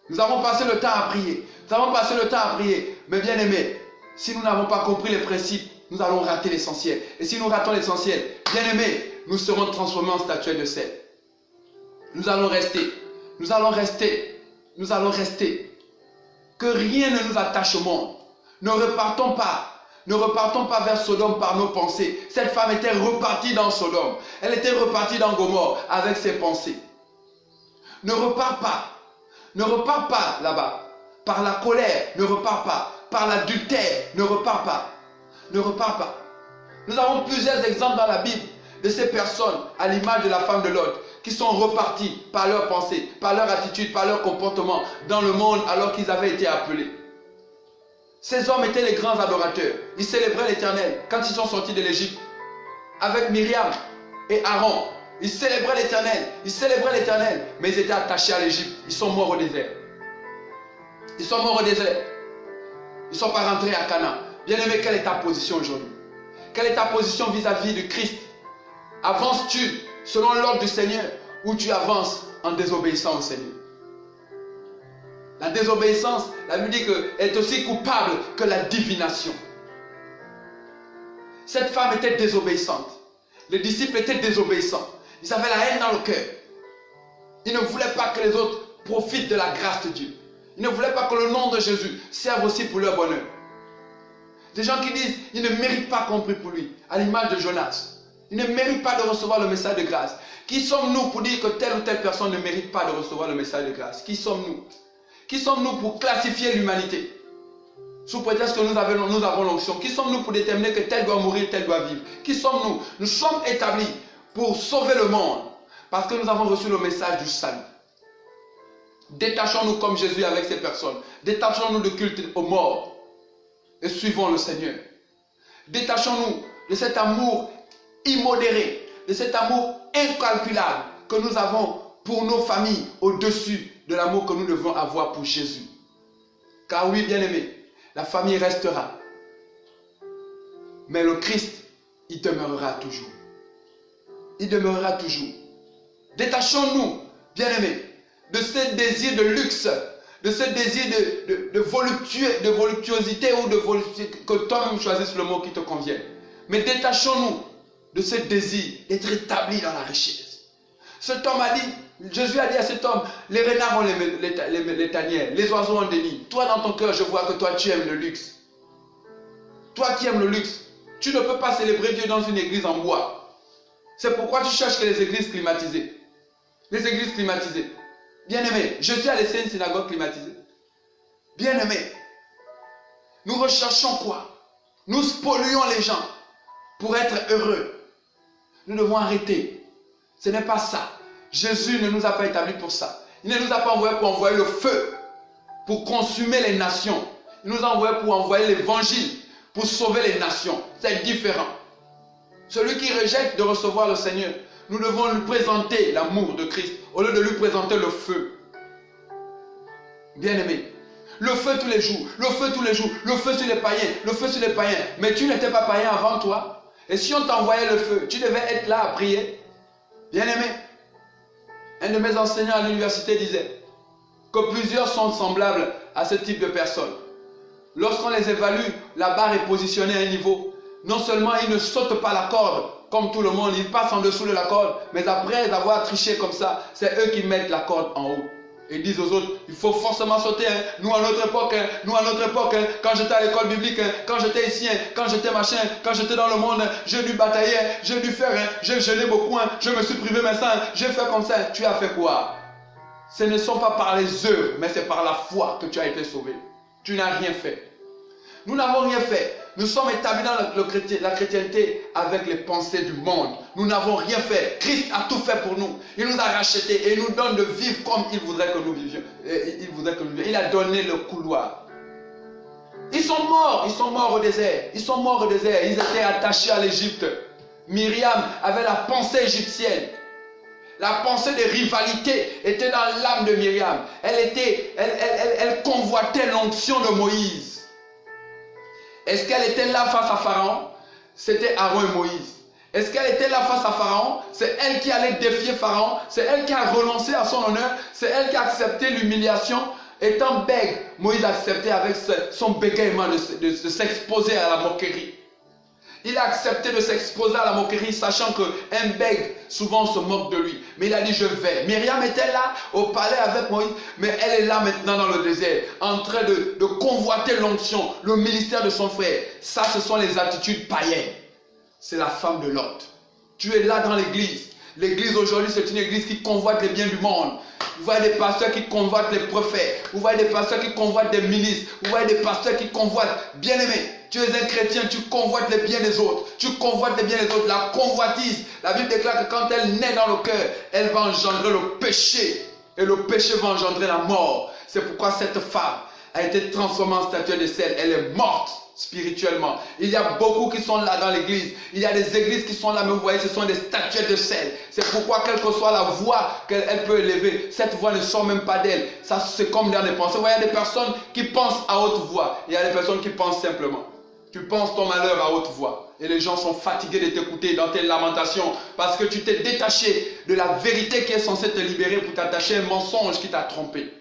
Nous avons passé le temps à prier. Nous avons passé le temps à prier. Mais bien aimés, si nous n'avons pas compris les principes, nous allons rater l'essentiel. Et si nous ratons l'essentiel, bien aimés, nous serons transformés en statuettes de sel. Nous allons rester. Nous allons rester. Nous allons rester. Que rien ne nous attache au monde. Ne repartons pas vers Sodome par nos pensées. Cette femme était repartie dans Sodome. Elle était repartie dans Gomorrhe avec ses pensées. Ne repars pas. Ne repars pas là-bas. Par la colère, ne repars pas. Par l'adultère, ne repars pas. Ne repars pas. Nous avons plusieurs exemples dans la Bible de ces personnes, à l'image de la femme de Lot, qui sont repartis par leurs pensées, par leur attitude, par leur comportement dans le monde alors qu'ils avaient été appelés. Ces hommes étaient les grands adorateurs. Ils célébraient l'Éternel quand ils sont sortis de l'Égypte. Avec Myriam et Aaron, ils célébraient l'Éternel, mais ils étaient attachés à l'Égypte. Ils sont morts au désert. Ils sont morts au désert. Ils ne sont pas rentrés à Canaan. Bien-aimé, quelle est ta position aujourd'hui? Quelle est ta position vis-à-vis de Christ? Avances-tu selon l'ordre du Seigneur ou tu avances en désobéissant au Seigneur? La désobéissance, la Bible dit qu'elle est aussi coupable que la divination. Cette femme était désobéissante. Les disciples étaient désobéissants. Ils avaient la haine dans le cœur. Ils ne voulaient pas que les autres profitent de la grâce de Dieu. Ils ne voulaient pas que le nom de Jésus serve aussi pour leur bonheur. Des gens qui disent, ils ne méritent pas qu'on prie pour lui, à l'image de Jonas. Ils ne méritent pas de recevoir le message de grâce. Qui sommes-nous pour dire que telle ou telle personne ne mérite pas de recevoir le message de grâce? Qui sommes-nous? Qui sommes-nous pour classifier l'humanité? Sous prétexte que nous avons l'onction. Qui sommes-nous pour déterminer que tel doit mourir, tel doit vivre? Qui sommes-nous? Nous sommes établis pour sauver le monde parce que nous avons reçu le message du salut. Détachons-nous comme Jésus avec ces personnes. Détachons-nous de culte aux morts et suivons le Seigneur. Détachons-nous de cet amour immodéré, de cet amour incalculable que nous avons pour nos familles au-dessus de l'amour que nous devons avoir pour Jésus. Car oui, bien-aimé, la famille restera. Mais le Christ, il demeurera toujours. Il demeurera toujours. Détachons-nous, bien-aimés, de ce désir de luxe, de ce désir de voluptuosité ou de voluptuosité, que toi-même choisisses le mot qui te convienne. Mais détachons-nous de ce désir d'être établi dans la richesse. Cet homme a dit, Jésus a dit à cet homme, les renards ont les tanières, les oiseaux ont des nids. Toi dans ton cœur, je vois que toi tu aimes le luxe. Toi qui aimes le luxe, tu ne peux pas célébrer Dieu dans une église en bois. C'est pourquoi tu cherches les églises climatisées. Les églises climatisées. Bien-aimé, Jésus a laissé une synagogue climatisée. Bien-aimé, nous recherchons quoi? Nous spolions les gens pour être heureux. Nous devons arrêter. Ce n'est pas ça. Jésus ne nous a pas établis pour ça. Il ne nous a pas envoyés pour envoyer le feu, pour consumer les nations. Il nous a envoyés pour envoyer l'évangile, pour sauver les nations. C'est différent. Celui qui rejette de recevoir le Seigneur, nous devons lui présenter l'amour de Christ au lieu de lui présenter le feu. Bien-aimé, le feu tous les jours, le feu tous les jours, le feu sur les païens, le feu sur les païens. Mais tu n'étais pas païen avant toi. Et si on t'envoyait le feu, tu devais être là à prier. Bien-aimé, un de mes enseignants à l'université disait que plusieurs sont semblables à ce type de personnes. Lorsqu'on les évalue, la barre est positionnée à un niveau. Non seulement ils ne sautent pas la corde comme tout le monde, ils passent en dessous de la corde, mais après avoir triché comme ça, c'est eux qui mettent la corde en haut. Et ils disent aux autres, il faut forcément sauter. Hein. Nous à notre époque, quand j'étais à l'école biblique, quand j'étais ici, quand j'étais machin, quand j'étais dans le monde, j'ai dû batailler, j'ai dû faire, j'ai jeûné beaucoup, je me suis privé mes seins, j'ai fait comme ça. Tu as fait quoi? Ce ne sont pas par les œuvres, mais c'est par la foi que tu as été sauvé. Tu n'as rien fait. Nous n'avons rien fait. Nous sommes établis dans la chrétienté avec les pensées du monde. Nous n'avons rien fait. Christ a tout fait pour nous. Il nous a rachetés et il nous donne de vivre comme il voudrait que nous vivions. Il a donné le couloir. Ils sont morts au désert. Ils sont morts au désert. Ils étaient attachés à l'Égypte. Myriam avait la pensée égyptienne. La pensée de rivalité était dans l'âme de Myriam. Elle convoitait l'onction de Moïse. Est-ce qu'elle était là face à Pharaon? C'était Aaron et Moïse. Est-ce qu'elle était là face à Pharaon? C'est elle qui allait défier Pharaon. C'est elle qui a renoncé à son honneur. C'est elle qui a accepté l'humiliation. Étant bègue, Moïse a accepté avec son bégaiement de s'exposer à la moquerie. Il a accepté de s'exposer à la moquerie, sachant qu'un bègue, souvent, se moque de lui. Mais il a dit, je vais. Myriam était là, au palais avec Moïse, mais elle est là maintenant dans le désert, en train de convoiter l'onction, le ministère de son frère. Ça, ce sont les attitudes païennes. C'est la femme de Lot. Tu es là dans l'église. L'église aujourd'hui, c'est une église qui convoite les biens du monde. Vous voyez des pasteurs qui convoitent les prophètes. Vous voyez des pasteurs qui convoitent des ministres. Vous voyez des pasteurs qui convoitent. Bien-aimé, tu es un chrétien, tu convoites les biens des autres. Tu convoites les biens des autres. La convoitise. La Bible déclare que quand elle naît dans le cœur, elle va engendrer le péché. Et le péché va engendrer la mort. C'est pourquoi cette femme a été transformée en statue de sel. Elle est morte spirituellement. Il y a beaucoup qui sont là dans l'église. Il y a des églises qui sont là, mais vous voyez, ce sont des statuettes de sel. C'est pourquoi, quelle que soit la voix qu'elle peut élever, cette voix ne sort même pas d'elle. Ça, c'est comme dans les pensées. Vous voyez, il y a des personnes qui pensent à haute voix. Il y a des personnes qui pensent simplement. Tu penses ton malheur à haute voix. Et les gens sont fatigués de t'écouter dans tes lamentations parce que tu t'es détaché de la vérité qui est censée te libérer pour t'attacher à un mensonge qui t'a trompé.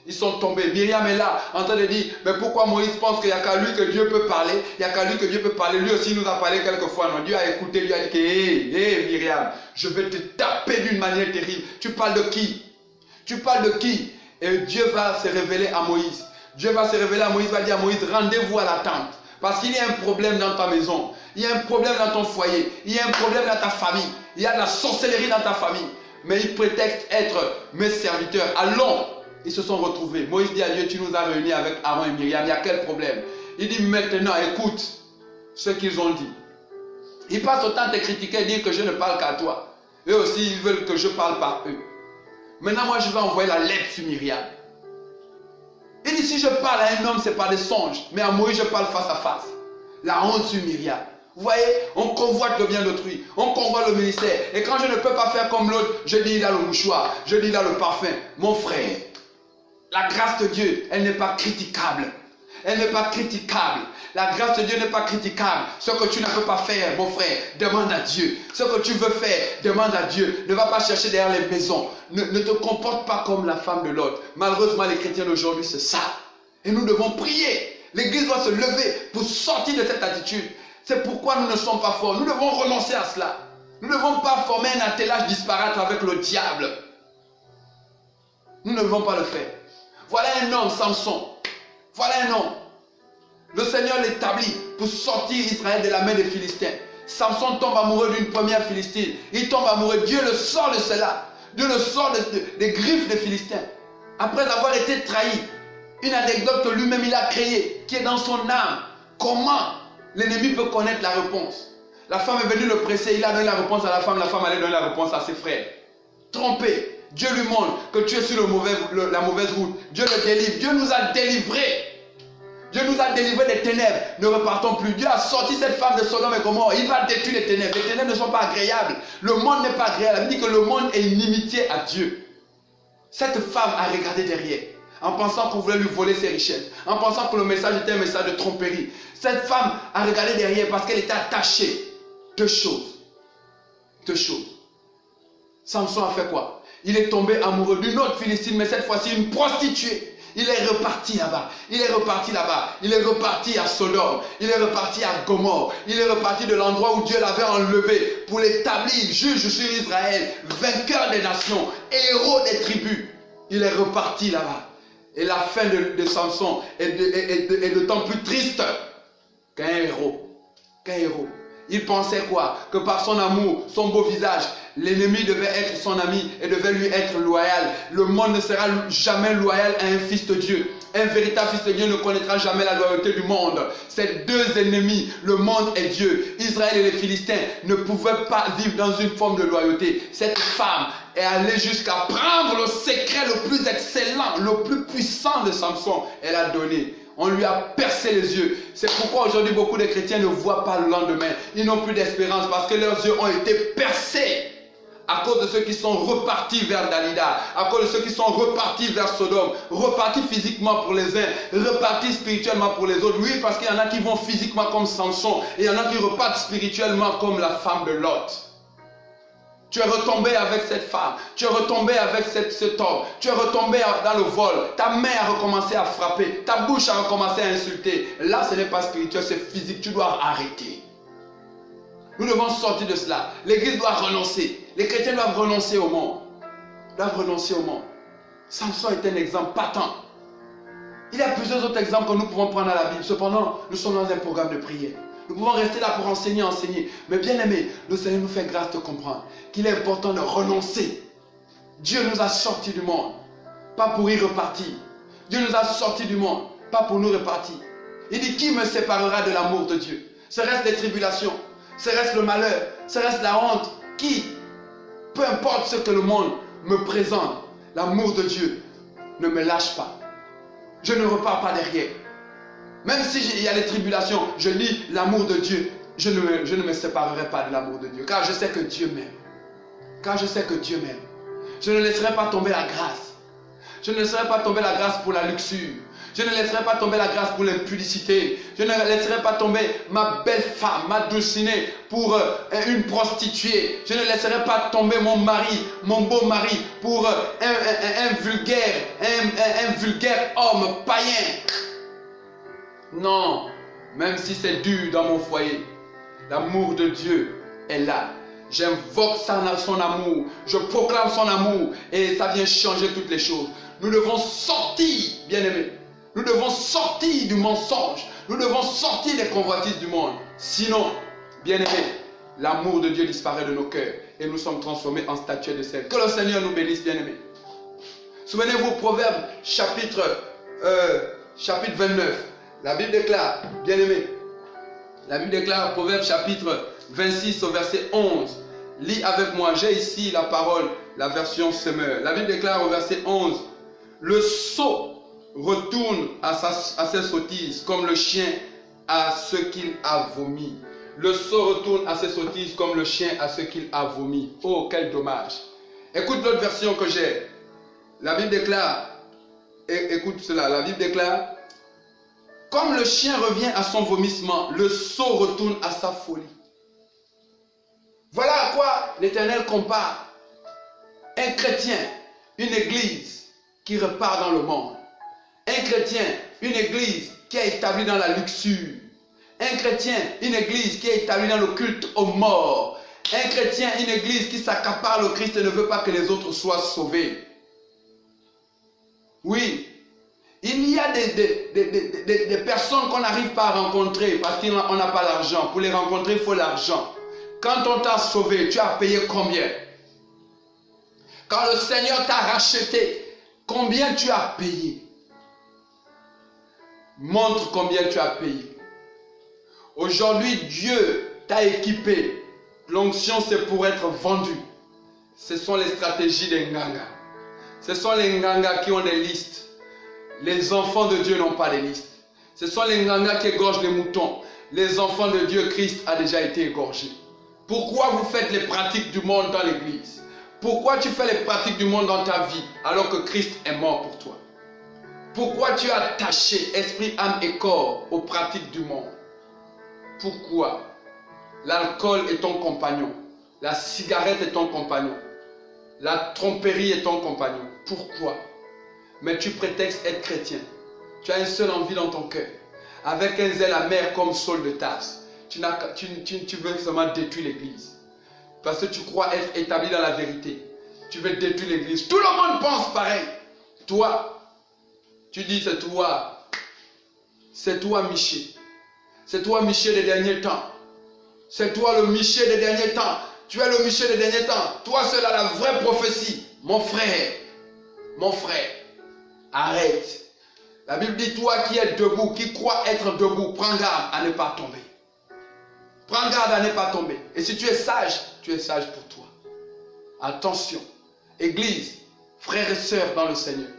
Ils sont tombés. Myriam est là en train de dire, mais pourquoi Moïse pense qu'il n'y a qu'à lui que Dieu peut parler? Il n'y a qu'à lui que Dieu peut parler. Lui aussi nous a parlé quelquefois. Non, Dieu a écouté, lui a dit que, hé, Myriam, je vais te taper d'une manière terrible. Tu parles de qui? Tu parles de qui? Et Dieu va se révéler à Moïse. Dieu va se révéler à Moïse, va dire à Moïse, rendez-vous à la tente. Parce qu'il y a un problème dans ta maison. Il y a un problème dans ton foyer. Il y a un problème dans ta famille. Il y a de la sorcellerie dans ta famille. Mais il prétexte être mes serviteurs. Allons. Ils se sont retrouvés. Moïse dit à Dieu, tu nous as réunis avec Aaron et Myriam. Il y a quel problème? Il dit maintenant, écoute ce qu'ils ont dit. Ils passent autant à te critiquer et dire que je ne parle qu'à toi. Eux aussi, ils veulent que je parle par eux. Maintenant, moi, je vais envoyer la lettre sur Myriam. Il dit, si je parle à un homme, ce n'est pas des songes. Mais à Moïse, je parle face à face. La honte sur Myriam. Vous voyez, on convoite le bien d'autrui. On convoite le ministère. Et quand je ne peux pas faire comme l'autre, je dis, il a le mouchoir. Je dis, il a le parfum. Mon frère, la grâce de Dieu, elle n'est pas critiquable. Elle n'est pas critiquable. La grâce de Dieu n'est pas critiquable. Ce que tu ne peux pas faire, mon frère, demande à Dieu. Ce que tu veux faire, demande à Dieu. Ne va pas chercher derrière les maisons. Ne te comporte pas comme la femme de l'autre. Malheureusement, les chrétiens d'aujourd'hui, c'est ça. Et nous devons prier. L'église doit se lever pour sortir de cette attitude. C'est pourquoi nous ne sommes pas forts. Nous devons renoncer à cela. Nous ne devons pas former un attelage disparate avec le diable. Nous ne devons pas le faire. Voilà un homme, Samson. Voilà un homme. Le Seigneur l'établit pour sortir Israël de la main des Philistins. Samson tombe amoureux d'une première Philistine. Il tombe amoureux. Dieu le sort de cela. Dieu le sort des griffes des Philistins. Après avoir été trahi. Une anecdote que lui-même il a créée, qui est dans son âme. Comment l'ennemi peut connaître la réponse? La femme est venue le presser. Il a donné la réponse à la femme allait donner la réponse à ses frères. Trompé. Dieu lui montre que tu es sur la mauvaise route. Dieu le délivre. Dieu nous a délivrés. Dieu nous a délivrés des ténèbres. Ne repartons plus. Dieu a sorti cette femme de Sodome et Gomorrhe. Il va détruire les ténèbres. Les ténèbres ne sont pas agréables. Le monde n'est pas agréable. Il dit que le monde est inimitié à Dieu. Cette femme a regardé derrière, en pensant qu'on voulait lui voler ses richesses, en pensant que le message était un message de tromperie. Cette femme a regardé derrière parce qu'elle était attachée. Deux choses. Samson a fait quoi? Il est tombé amoureux d'une autre Philistine, mais cette fois-ci une prostituée. Il est reparti là-bas. Il est reparti à Sodome. Il est reparti à Gomorre. Il est reparti de l'endroit où Dieu l'avait enlevé pour l'établir juge sur Israël, vainqueur des nations, héros des tribus. Il est reparti là-bas. Et la fin de Samson est d'autant plus triste qu'un héros. Il pensait quoi? Que par son amour, son beau visage, l'ennemi devait être son ami et devait lui être loyal. Le monde ne sera jamais loyal à un fils de Dieu. Un véritable fils de Dieu ne connaîtra jamais la loyauté du monde. Ces deux ennemis, le monde et Dieu, Israël et les Philistins, ne pouvaient pas vivre dans une forme de loyauté. Cette femme est allée jusqu'à prendre le secret le plus excellent, le plus puissant de Samson. Elle a donné. On lui a percé les yeux. C'est pourquoi aujourd'hui beaucoup de chrétiens ne voient pas le lendemain. Ils n'ont plus d'espérance parce que leurs yeux ont été percés. À cause de ceux qui sont repartis vers Dalida, à cause de ceux qui sont repartis vers Sodome, repartis physiquement pour les uns, repartis spirituellement pour les autres. Oui, parce qu'il y en a qui vont physiquement comme Samson, et il y en a qui repartent spirituellement comme la femme de Lot. Tu es retombé avec cette femme, tu es retombé avec cet homme, tu es retombé dans le vol, ta main a recommencé à frapper, ta bouche a recommencé à insulter. Là, ce n'est pas spirituel, c'est physique, tu dois arrêter. Nous devons sortir de cela. L'église doit renoncer. Les chrétiens doivent renoncer au monde. Samson est un exemple patent. Il y a plusieurs autres exemples que nous pouvons prendre à la Bible. Cependant, nous sommes dans un programme de prière. Nous pouvons rester là pour enseigner. Mais bien aimé, le Seigneur nous fait grâce de comprendre qu'il est important de renoncer. Dieu nous a sortis du monde, pas pour y repartir. Dieu nous a sortis du monde, pas pour nous repartir. Il dit, qui me séparera de l'amour de Dieu? Serait-ce les tribulations? Serait-ce le malheur? Serait-ce la honte? Qui? Peu importe ce que le monde me présente, l'amour de Dieu ne me lâche pas. Je ne repars pas derrière. Même s'il y a les tribulations, je lis l'amour de Dieu. Je ne me séparerai pas de l'amour de Dieu. Car je sais que Dieu m'aime. Je ne laisserai pas tomber la grâce. Je ne laisserai pas tomber la grâce pour la luxure. Je ne laisserai pas tomber la grâce pour l'impudicité. Je ne laisserai pas tomber ma belle femme, ma dulcinée pour une prostituée. Je ne laisserai pas tomber mon mari, mon beau mari pour un vulgaire homme païen. Non, même si c'est dur dans mon foyer, l'amour de Dieu est là. J'invoque son amour, je proclame son amour et ça vient changer toutes les choses. Nous devons sortir, bien-aimés. Nous devons sortir du mensonge. Nous devons sortir des convoitises du monde. Sinon, bien-aimés, l'amour de Dieu disparaît de nos cœurs et nous sommes transformés en statuettes de sel. Que le Seigneur nous bénisse, bien-aimés. Souvenez-vous, Proverbe chapitre 29. La Bible déclare, bien-aimés, la Bible déclare, Proverbe chapitre 26 au verset 11. Lis avec moi, j'ai ici la parole, la version Semeur. La Bible déclare au verset 11, le sot retourne à ses sottises comme le chien à ce qu'il a vomi. Le sot retourne à ses sottises comme le chien à ce qu'il a vomi. Oh, quel dommage. Écoute l'autre version que j'ai. La Bible déclare, écoute cela, la Bible déclare, comme le chien revient à son vomissement, le sot retourne à sa folie. Voilà à quoi l'Éternel compare un chrétien, une église qui repart dans le monde. Un chrétien, une église qui est établie dans la luxure. Un chrétien, une église qui est établie dans le culte aux morts. Un chrétien, une église qui s'accapare le Christ et ne veut pas que les autres soient sauvés. Oui, il y a des personnes qu'on n'arrive pas à rencontrer parce qu'on n'a pas l'argent. Pour les rencontrer, il faut l'argent. Quand on t'a sauvé, tu as payé combien? Quand le Seigneur t'a racheté, combien tu as payé? Montre combien tu as payé. Aujourd'hui, Dieu t'a équipé. L'onction, c'est pour être vendu. Ce sont les stratégies des Nganga. Ce sont les Nganga qui ont des listes. Les enfants de Dieu n'ont pas de listes. Ce sont les ngangas qui égorgent les moutons. Les enfants de Dieu, Christ a déjà été égorgé. Pourquoi vous faites les pratiques du monde dans l'église? Pourquoi tu fais les pratiques du monde dans ta vie alors que Christ est mort pour toi? Pourquoi tu es attaché, esprit, âme et corps, aux pratiques du monde? Pourquoi? L'alcool est ton compagnon. La cigarette est ton compagnon. La tromperie est ton compagnon. Pourquoi? Mais tu prétextes être chrétien. Tu as une seule envie dans ton cœur. Avec un zèle amer comme Saul de Tarse. Tu veux seulement détruire l'église. Parce que tu crois être établi dans la vérité. Tu veux détruire l'église. Tout le monde pense pareil. Toi, tu dis c'est toi. C'est toi Michel. C'est toi Michel des derniers temps. C'est toi le Michel des derniers temps. Tu es le Michel des derniers temps. Toi seul a la vraie prophétie. Mon frère. Mon frère. Arrête. La Bible dit, toi qui es debout, qui crois être debout, prends garde à ne pas tomber. Prends garde à ne pas tomber. Et si tu es sage pour toi. Attention. Église, frères et sœurs dans le Seigneur.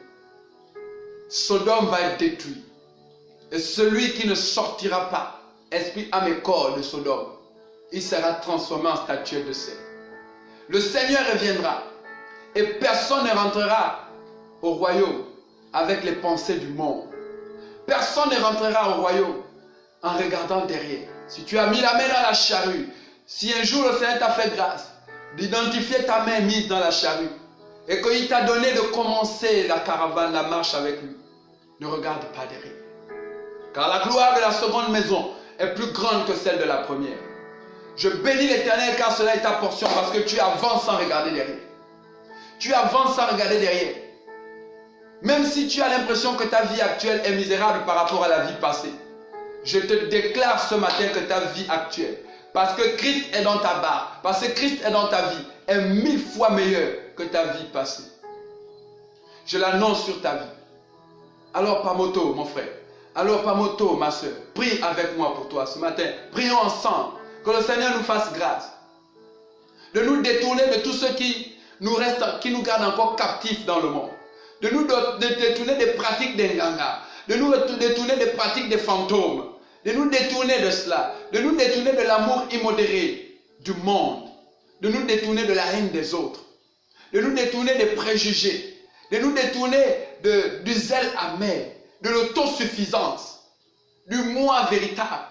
Sodome va être détruit. Et celui qui ne sortira pas, esprit, âme et corps de Sodome, il sera transformé en statuette de sel. Le Seigneur reviendra. Et personne ne rentrera au royaume avec les pensées du monde. Personne ne rentrera au royaume en regardant derrière. Si tu as mis la main dans la charrue, si un jour le Seigneur t'a fait grâce d'identifier ta main mise dans la charrue et qu'il t'a donné de commencer la caravane, la marche avec lui, ne regarde pas derrière. Car la gloire de la seconde maison est plus grande que celle de la première. Je bénis l'Éternel car cela est ta portion parce que tu avances sans regarder derrière. Tu avances sans regarder derrière. Même si tu as l'impression que ta vie actuelle est misérable par rapport à la vie passée, je te déclare ce matin que ta vie actuelle, parce que Christ est dans ta barre, parce que Christ est dans ta vie, est 1000 fois meilleure que ta vie passée. Je l'annonce sur ta vie. Alors Pamoto, mon frère, alors Pamoto, ma soeur, prie avec moi pour toi ce matin. Prions ensemble, que le Seigneur nous fasse grâce, de nous détourner de tout ce qui nous reste, qui nous garde encore captifs dans le monde. De nous détourner des pratiques des ngangas, de nous détourner des pratiques des fantômes, de nous détourner de cela, de nous détourner de l'amour immodéré du monde, de nous détourner de la haine des autres, de nous détourner des préjugés, de nous détourner du zèle amer, de l'autosuffisance, du moi véritable,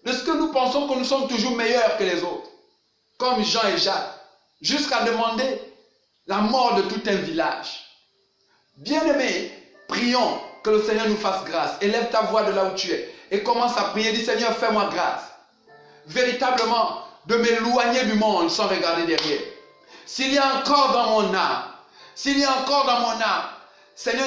de ce que nous pensons que nous sommes toujours meilleurs que les autres, comme Jean et Jacques, jusqu'à demander la mort de tout un village. Bien-aimés, prions que le Seigneur nous fasse grâce. Élève ta voix de là où tu es et commence à prier. Dis Seigneur, fais-moi grâce. Véritablement, de m'éloigner du monde sans regarder derrière. S'il y a encore dans mon âme, Seigneur,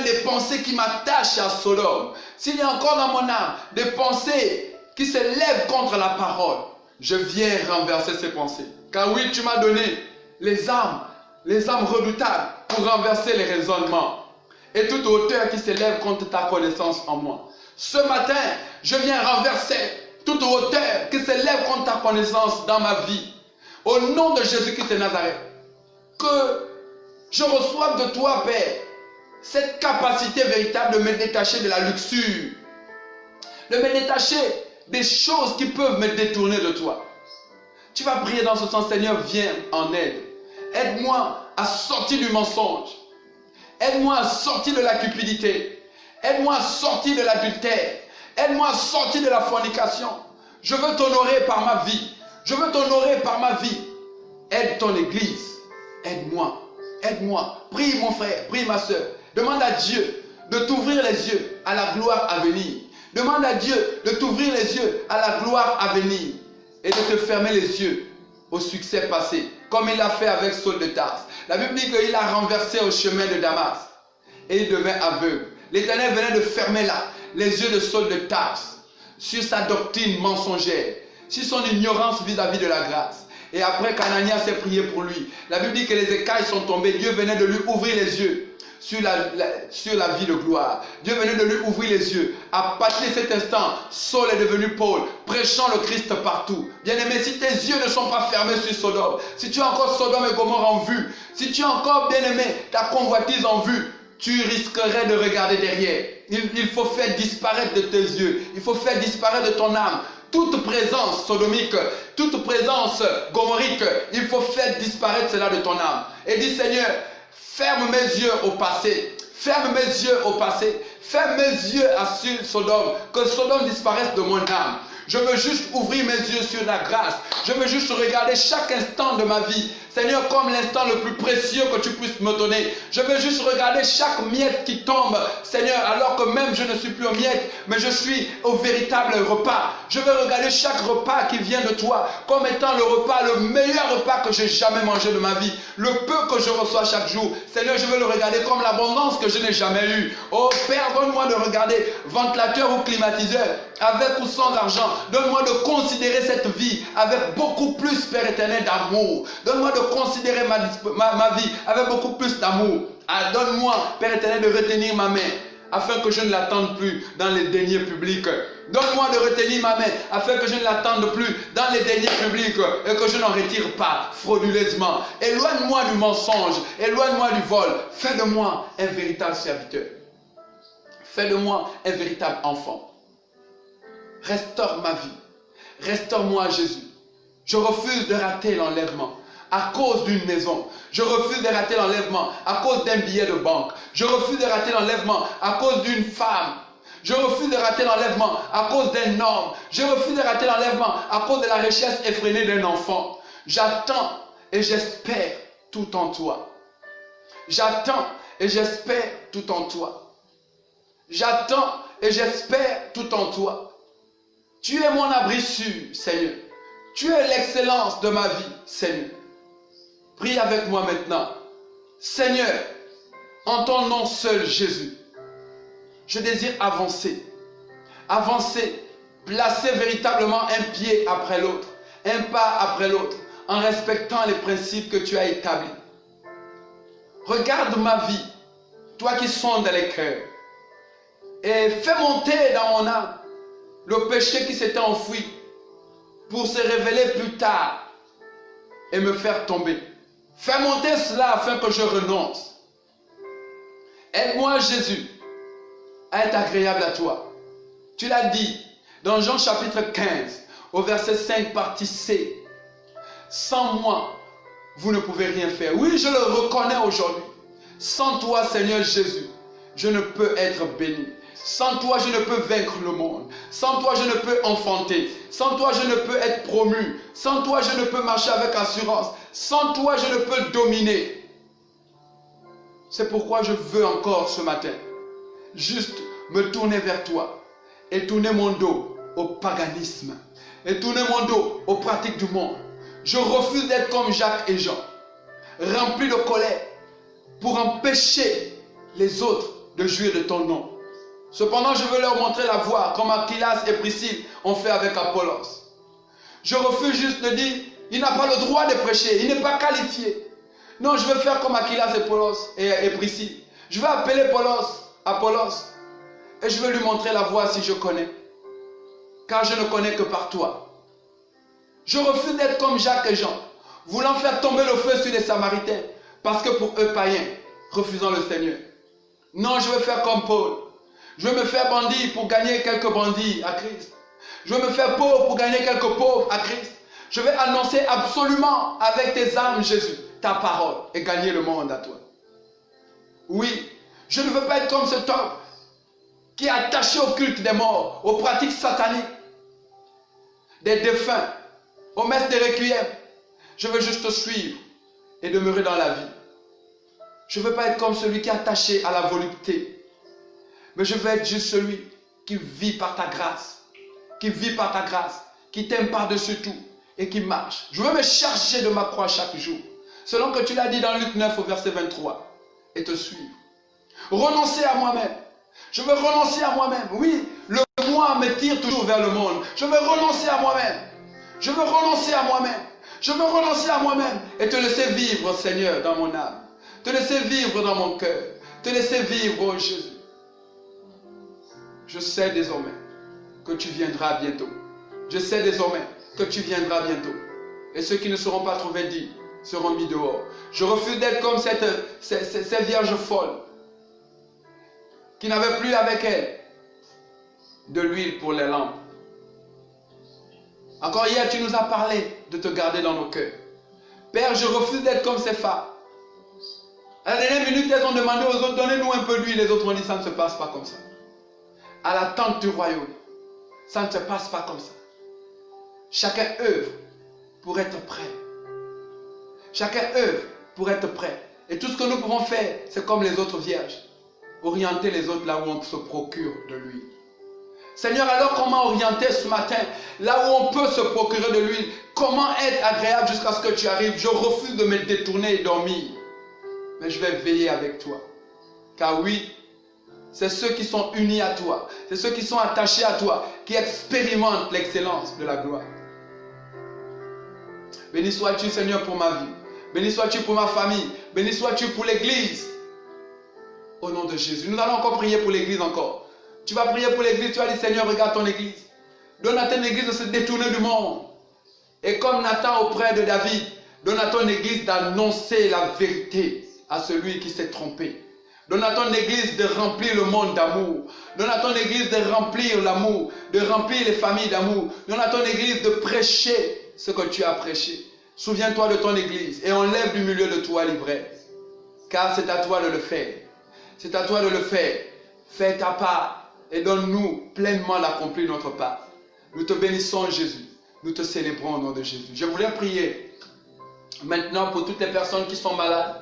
des pensées qui m'attachent à Sodome, s'il y a encore dans mon âme des pensées qui se lèvent contre la parole, je viens renverser ces pensées. Car oui, tu m'as donné les armes redoutables pour renverser les raisonnements et toute hauteur qui s'élève contre ta connaissance en moi. Ce matin, je viens renverser toute hauteur qui s'élève contre ta connaissance dans ma vie. Au nom de Jésus-Christ de Nazareth, que je reçoive de toi, Père, cette capacité véritable de me détacher de la luxure, de me détacher des choses qui peuvent me détourner de toi. Tu vas prier dans ce sens, Seigneur, viens en aide. Aide-moi à sortir du mensonge. Aide-moi à sortir de la cupidité. Aide-moi à sortir de l'adultère. Aide-moi à sortir de la fornication. Je veux t'honorer par ma vie. Je veux t'honorer par ma vie. Aide ton église. Aide-moi. Aide-moi. Prie mon frère, prie ma soeur. Demande à Dieu de t'ouvrir les yeux à la gloire à venir. Demande à Dieu de t'ouvrir les yeux à la gloire à venir. Et de te fermer les yeux au succès passé. Comme il l'a fait avec Saul de Tarse. La Bible dit qu'il a renversé au chemin de Damas. Et il devint aveugle. L'Éternel venait de fermer là les yeux de Saul de Tarse. Sur sa doctrine mensongère. Sur son ignorance vis-à-vis de la grâce. Et après qu'Ananias s'est prié pour lui. La Bible dit que les écailles sont tombées. Dieu venait de lui ouvrir les yeux. Sur la vie de gloire. Dieu venait de lui ouvrir les yeux. À partir de cet instant, Saul est devenu Paul, prêchant le Christ partout. Bien-aimé, si tes yeux ne sont pas fermés sur Sodome, si tu as encore Sodome et Gomorrhe en vue, si tu as encore, bien-aimé, ta convoitise en vue, tu risquerais de regarder derrière. Il faut faire disparaître de tes yeux, il faut faire disparaître de ton âme toute présence sodomique, toute présence gomorrique. Il faut faire disparaître cela de ton âme. Et dis, Seigneur, ferme mes yeux au passé. Ferme mes yeux au passé. Ferme mes yeux sur Sodome. Que Sodome disparaisse de mon âme. Je veux juste ouvrir mes yeux sur la grâce. Je veux juste regarder chaque instant de ma vie, Seigneur, comme l'instant le plus précieux que tu puisses me donner. Je veux juste regarder chaque miette qui tombe, Seigneur, alors que même je ne suis plus aux miettes, mais je suis au véritable repas. Je veux regarder chaque repas qui vient de toi comme étant le repas, le meilleur repas que j'ai jamais mangé de ma vie. Le peu que je reçois chaque jour, Seigneur, je veux le regarder comme l'abondance que je n'ai jamais eue. Oh Père, donne-moi de regarder ventilateur ou climatiseur, avec ou sans argent. Donne-moi de considérer cette vie avec beaucoup plus, Père éternel, d'amour. Donne-moi de considérer ma vie avec beaucoup plus d'amour. Ah, donne-moi, Père éternel, de retenir ma main afin que je ne l'attende plus dans les deniers publics. Donne-moi de retenir ma main afin que je ne l'attende plus dans les deniers publics et que je n'en retire pas frauduleusement. Éloigne-moi du mensonge, éloigne-moi du vol. Fais de moi un véritable serviteur. Fais de moi un véritable enfant. Restaure ma vie. Restaure-moi, Jésus. Je refuse de rater l'enlèvement à cause d'une maison. Je refuse de rater l'enlèvement à cause d'un billet de banque. Je refuse de rater l'enlèvement à cause d'une femme. Je refuse de rater l'enlèvement à cause d'un homme. Je refuse de rater l'enlèvement à cause de la recherche effrénée d'un enfant. J'attends et j'espère tout en toi. J'attends et j'espère tout en toi. J'attends et j'espère tout en toi. Tu es mon abri sûr, Seigneur. Tu es l'excellence de ma vie, Seigneur. Prie avec moi maintenant. Seigneur, en ton nom seul, Jésus, je désire avancer. Avancer, placer véritablement un pied après l'autre, un pas après l'autre, en respectant les principes que tu as établis. Regarde ma vie, toi qui sondes les cœurs, et fais monter dans mon âme le péché qui s'était enfoui pour se révéler plus tard et me faire tomber. Fais monter cela afin que je renonce. Aide-moi, Jésus, à être agréable à toi. Tu l'as dit dans Jean chapitre 15, au verset 5, partie C. Sans moi, vous ne pouvez rien faire. Oui, je le reconnais aujourd'hui. Sans toi, Seigneur Jésus, je ne peux être béni. Sans toi, je ne peux vaincre le monde. Sans toi, je ne peux enfanter. Sans toi, je ne peux être promu. Sans toi, je ne peux marcher avec assurance. Sans toi, je ne peux dominer. C'est pourquoi je veux encore ce matin juste me tourner vers toi et tourner mon dos au paganisme et tourner mon dos aux pratiques du monde. Je refuse d'être comme Jacques et Jean, remplis de colère pour empêcher les autres de jouir de ton nom. Cependant, je veux leur montrer la voie, comme Aquilas et Priscille ont fait avec Apollos. Je refuse juste de dire, il n'a pas le droit de prêcher, il n'est pas qualifié. Non, je veux faire comme Aquilas et Priscille. Je vais appeler Apollos, et je veux lui montrer la voie si je connais. Car je ne connais que par toi. Je refuse d'être comme Jacques et Jean, voulant faire tomber le feu sur les Samaritains, parce que pour eux païens, refusant le Seigneur. Non, je veux faire comme Paul. Je veux me faire bandit pour gagner quelques bandits à Christ. Je veux me faire pauvre pour gagner quelques pauvres à Christ. Je vais annoncer absolument avec tes âmes, Jésus, ta parole et gagner le monde à toi. Oui, je ne veux pas être comme cet homme qui est attaché au culte des morts, aux pratiques sataniques, des défunts, aux messes des requiem. Je veux juste te suivre et demeurer dans la vie. Je ne veux pas être comme celui qui est attaché à la volupté. Mais je veux être juste celui qui vit par ta grâce, qui t'aime par-dessus tout et qui marche. Je veux me charger de ma croix chaque jour, selon que tu l'as dit dans Luc 9 au verset 23, et te suivre. Renoncer à moi-même. Je veux renoncer à moi-même. Oui, le moi me tire toujours vers le monde. Je veux renoncer à moi-même. Je veux renoncer à moi-même. Je veux renoncer à moi-même et te laisser vivre, Seigneur, dans mon âme. Te laisser vivre dans mon cœur. Te laisser vivre, oh Jésus. Je sais désormais que tu viendras bientôt. Je sais désormais que tu viendras bientôt. Et ceux qui ne seront pas trouvés dignes seront mis dehors. Je refuse d'être comme cette vierge folle qui n'avait plus avec elle de l'huile pour les lampes. Encore hier, tu nous as parlé de te garder dans nos cœurs. Père, je refuse d'être comme ces femmes. À la dernière minute, elles ont demandé aux autres, donnez-nous un peu d'huile. Les autres ont dit, ça ne se passe pas comme ça. À l'attente du royaume, ça ne se passe pas comme ça. Chacun œuvre pour être prêt. Chacun œuvre pour être prêt. Et tout ce que nous pouvons faire, c'est comme les autres vierges. Orienter les autres là où on se procure de l'huile. Seigneur, alors comment orienter ce matin, là où on peut se procurer de l'huile? Comment être agréable jusqu'à ce que tu arrives? Je refuse de me détourner et dormir. Mais je vais veiller avec toi. Car oui, c'est ceux qui sont unis à toi, c'est ceux qui sont attachés à toi, qui expérimentent l'excellence de la gloire. Béni sois-tu, Seigneur, pour ma vie. Béni sois-tu pour ma famille. Béni sois-tu pour l'église. Au nom de Jésus. Nous allons encore prier pour l'église encore. Tu vas prier pour l'église, tu vas dire, Seigneur, regarde ton église. Donne à ton église de se détourner du monde. Et comme Nathan auprès de David, donne à ton église d'annoncer la vérité à celui qui s'est trompé. Donne à ton église de remplir le monde d'amour. Donne à ton église de remplir l'amour, de remplir les familles d'amour. Donne à ton église de prêcher ce que tu as prêché. Souviens-toi de ton église et enlève du milieu de toi l'ivresse. Car c'est à toi de le faire. C'est à toi de le faire. Fais ta part et donne-nous pleinement d'accomplir notre part. Nous te bénissons, Jésus. Nous te célébrons au nom de Jésus. Je voulais prier maintenant pour toutes les personnes qui sont malades.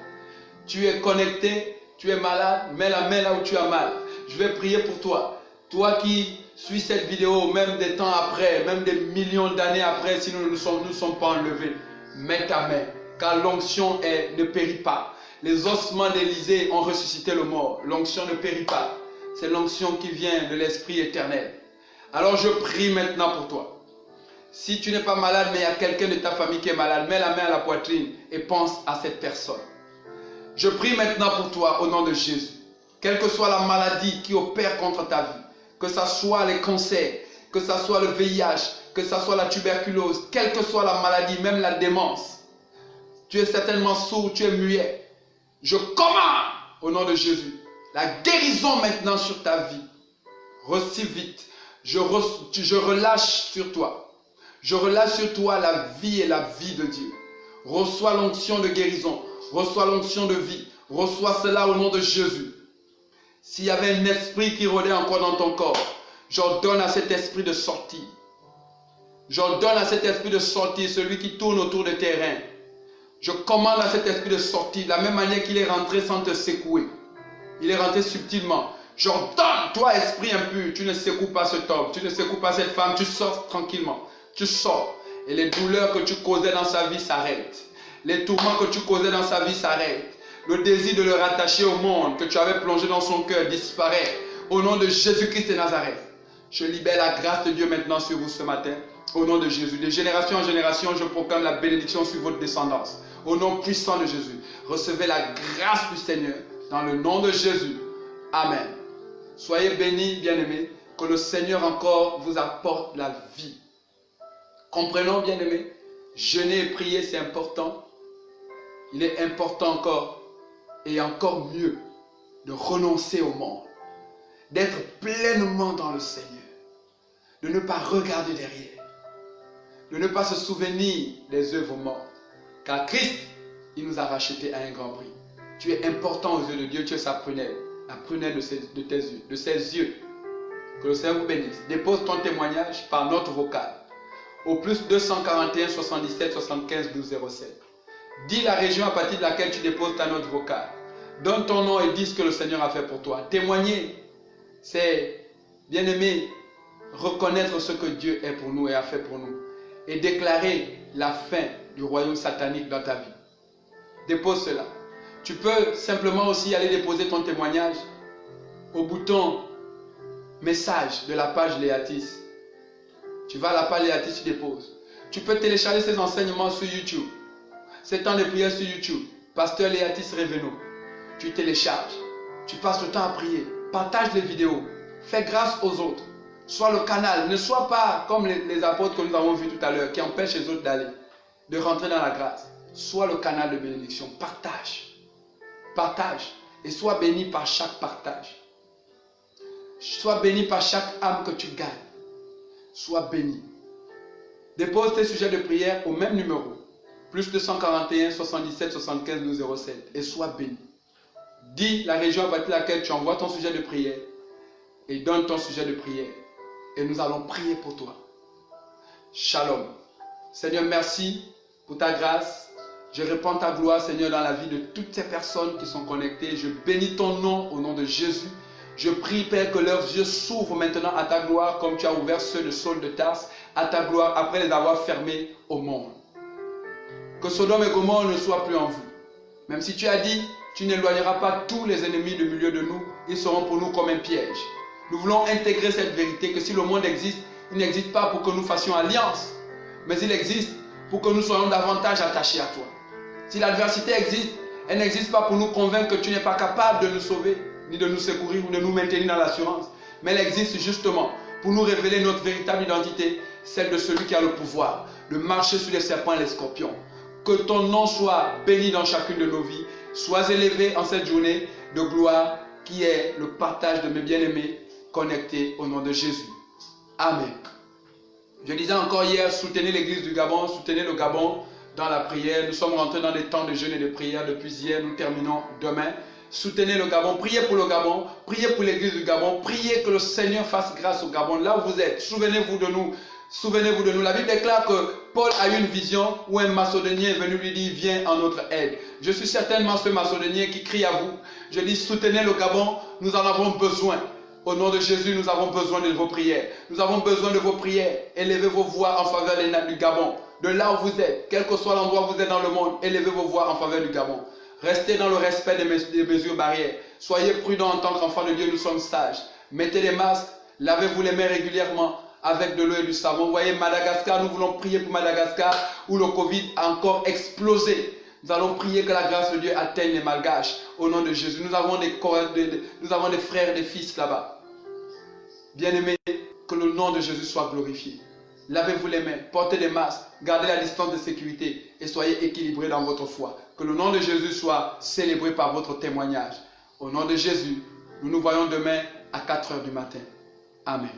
Tu es connecté, tu es malade, mets la main là où tu as mal. Je vais prier pour toi. Toi qui suis cette vidéo, même des temps après, même des millions d'années après, si nous ne sommes pas enlevés, mets ta main, car l'onction ne périt pas. Les ossements d'Élisée ont ressuscité le mort. L'onction ne périt pas. C'est l'onction qui vient de l'Esprit éternel. Alors je prie maintenant pour toi. Si tu n'es pas malade, mais il y a quelqu'un de ta famille qui est malade, mets la main à la poitrine et pense à cette personne. Je prie maintenant pour toi au nom de Jésus. Quelle que soit la maladie qui opère contre ta vie, que ce soit les cancers, que ce soit le VIH, que ce soit la tuberculose, quelle que soit la maladie, même la démence. Tu es certainement sourd, tu es muet. Je commande au nom de Jésus la guérison maintenant sur ta vie. Reçois vite. Je relâche sur toi. Je relâche sur toi la vie et la vie de Dieu. Reçois l'onction de guérison. Reçois l'onction de vie. Reçois cela au nom de Jésus. S'il y avait un esprit qui rôdait encore dans ton corps, j'ordonne à cet esprit de sortir. J'ordonne à cet esprit de sortir, celui qui tourne autour de tes reins. Je commande à cet esprit de sortir, de la même manière qu'il est rentré sans te secouer. Il est rentré subtilement. J'ordonne, toi esprit impur, tu ne secoues pas cet homme, tu ne secoues pas cette femme, tu sors tranquillement. Tu sors et les douleurs que tu causais dans sa vie s'arrêtent. Les tourments que tu causais dans sa vie s'arrêtent. Le désir de le rattacher au monde que tu avais plongé dans son cœur disparaît. Au nom de Jésus-Christ de Nazareth, je libère la grâce de Dieu maintenant sur vous ce matin. Au nom de Jésus. De génération en génération, je proclame la bénédiction sur votre descendance. Au nom puissant de Jésus. Recevez la grâce du Seigneur. Dans le nom de Jésus. Amen. Soyez bénis, bien-aimés. Que le Seigneur encore vous apporte la vie. Comprenons, bien-aimés. Jeûner et prier, c'est important. Il est important encore, et encore mieux, de renoncer au monde. D'être pleinement dans le Seigneur. De ne pas regarder derrière. De ne pas se souvenir des œuvres mortes. Car Christ, il nous a rachetés à un grand prix. Tu es important aux yeux de Dieu, tu es sa prunelle. La prunelle de tes yeux, de ses yeux. Que le Seigneur vous bénisse. Dépose ton témoignage par notre vocal. Au plus 241 77 75 12 07. Dis la région à partir de laquelle tu déposes ta note vocale. Donne ton nom et dis ce que le Seigneur a fait pour toi. Témoigner, c'est, bien aimé, reconnaître ce que Dieu est pour nous et a fait pour nous. Et déclarer la fin du royaume satanique dans ta vie. Dépose cela. Tu peux simplement aussi aller déposer ton témoignage au bouton message de la page Léatis. Tu vas à la page Léatis, tu déposes. Tu peux télécharger ces enseignements sur YouTube. Ces temps de prière sur YouTube. Pasteur Léatis Réveno. Tu télécharges. Tu passes le temps à prier. Partage les vidéos. Fais grâce aux autres. Sois le canal. Ne sois pas comme les apôtres que nous avons vus tout à l'heure qui empêchent les autres d'aller, de rentrer dans la grâce. Sois le canal de bénédiction. Partage. Partage. Et sois béni par chaque partage. Sois béni par chaque âme que tu gagnes. Sois béni. Dépose tes sujets de prière au même numéro. Plus 241 77 75 207. Et sois béni. Dis la région à partir de laquelle tu envoies ton sujet de prière. Et donne ton sujet de prière. Et nous allons prier pour toi. Shalom. Seigneur, merci pour ta grâce. Je répands ta gloire, Seigneur, dans la vie de toutes ces personnes qui sont connectées. Je bénis ton nom au nom de Jésus. Je prie, Père, que leurs yeux s'ouvrent maintenant à ta gloire, comme tu as ouvert ceux de Saul de Tarse, à ta gloire, après les avoir fermés au monde. Que Sodome et Gomorrhe ne soient plus en vue. Même si tu as dit, tu n'éloigneras pas tous les ennemis du milieu de nous, ils seront pour nous comme un piège. Nous voulons intégrer cette vérité que si le monde existe, il n'existe pas pour que nous fassions alliance, mais il existe pour que nous soyons davantage attachés à toi. Si l'adversité existe, elle n'existe pas pour nous convaincre que tu n'es pas capable de nous sauver, ni de nous secourir ou de nous maintenir dans l'assurance, mais elle existe justement pour nous révéler notre véritable identité, celle de celui qui a le pouvoir de marcher sur les serpents et les scorpions. Que ton nom soit béni dans chacune de nos vies. Sois élevé en cette journée de gloire qui est le partage de mes bien-aimés connectés au nom de Jésus. Amen. Je disais encore hier, soutenez l'église du Gabon, soutenez le Gabon dans la prière. Nous sommes rentrés dans des temps de jeûne et de prière depuis hier, nous terminons demain. Soutenez le Gabon, priez pour le Gabon, priez pour l'église du Gabon, priez que le Seigneur fasse grâce au Gabon. Là où vous êtes, souvenez-vous de nous. Souvenez-vous de nous. La Bible déclare que Paul a eu une vision où un Macédonien est venu lui dire, viens en notre aide. Je suis certainement ce Macédonien qui crie à vous. Je dis, soutenez le Gabon, nous en avons besoin. Au nom de Jésus, nous avons besoin de vos prières. Nous avons besoin de vos prières. Élevez vos voix en faveur du Gabon. De là où vous êtes, quel que soit l'endroit où vous êtes dans le monde, élevez vos voix en faveur du Gabon. Restez dans le respect des mesures barrières. Soyez prudents en tant qu'enfants de Dieu, nous sommes sages. Mettez des masques, lavez-vous les mains régulièrement avec de l'eau et du savon. Vous voyez, Madagascar, nous voulons prier pour Madagascar où le Covid a encore explosé. Nous allons prier que la grâce de Dieu atteigne les Malgaches au nom de Jésus. Nous avons des frères et des fils là-bas. Bien-aimés, que le nom de Jésus soit glorifié. Lavez-vous les mains, portez des masques, gardez la distance de sécurité et soyez équilibrés dans votre foi. Que le nom de Jésus soit célébré par votre témoignage. Au nom de Jésus, nous nous voyons demain à 4 h du matin. Amen.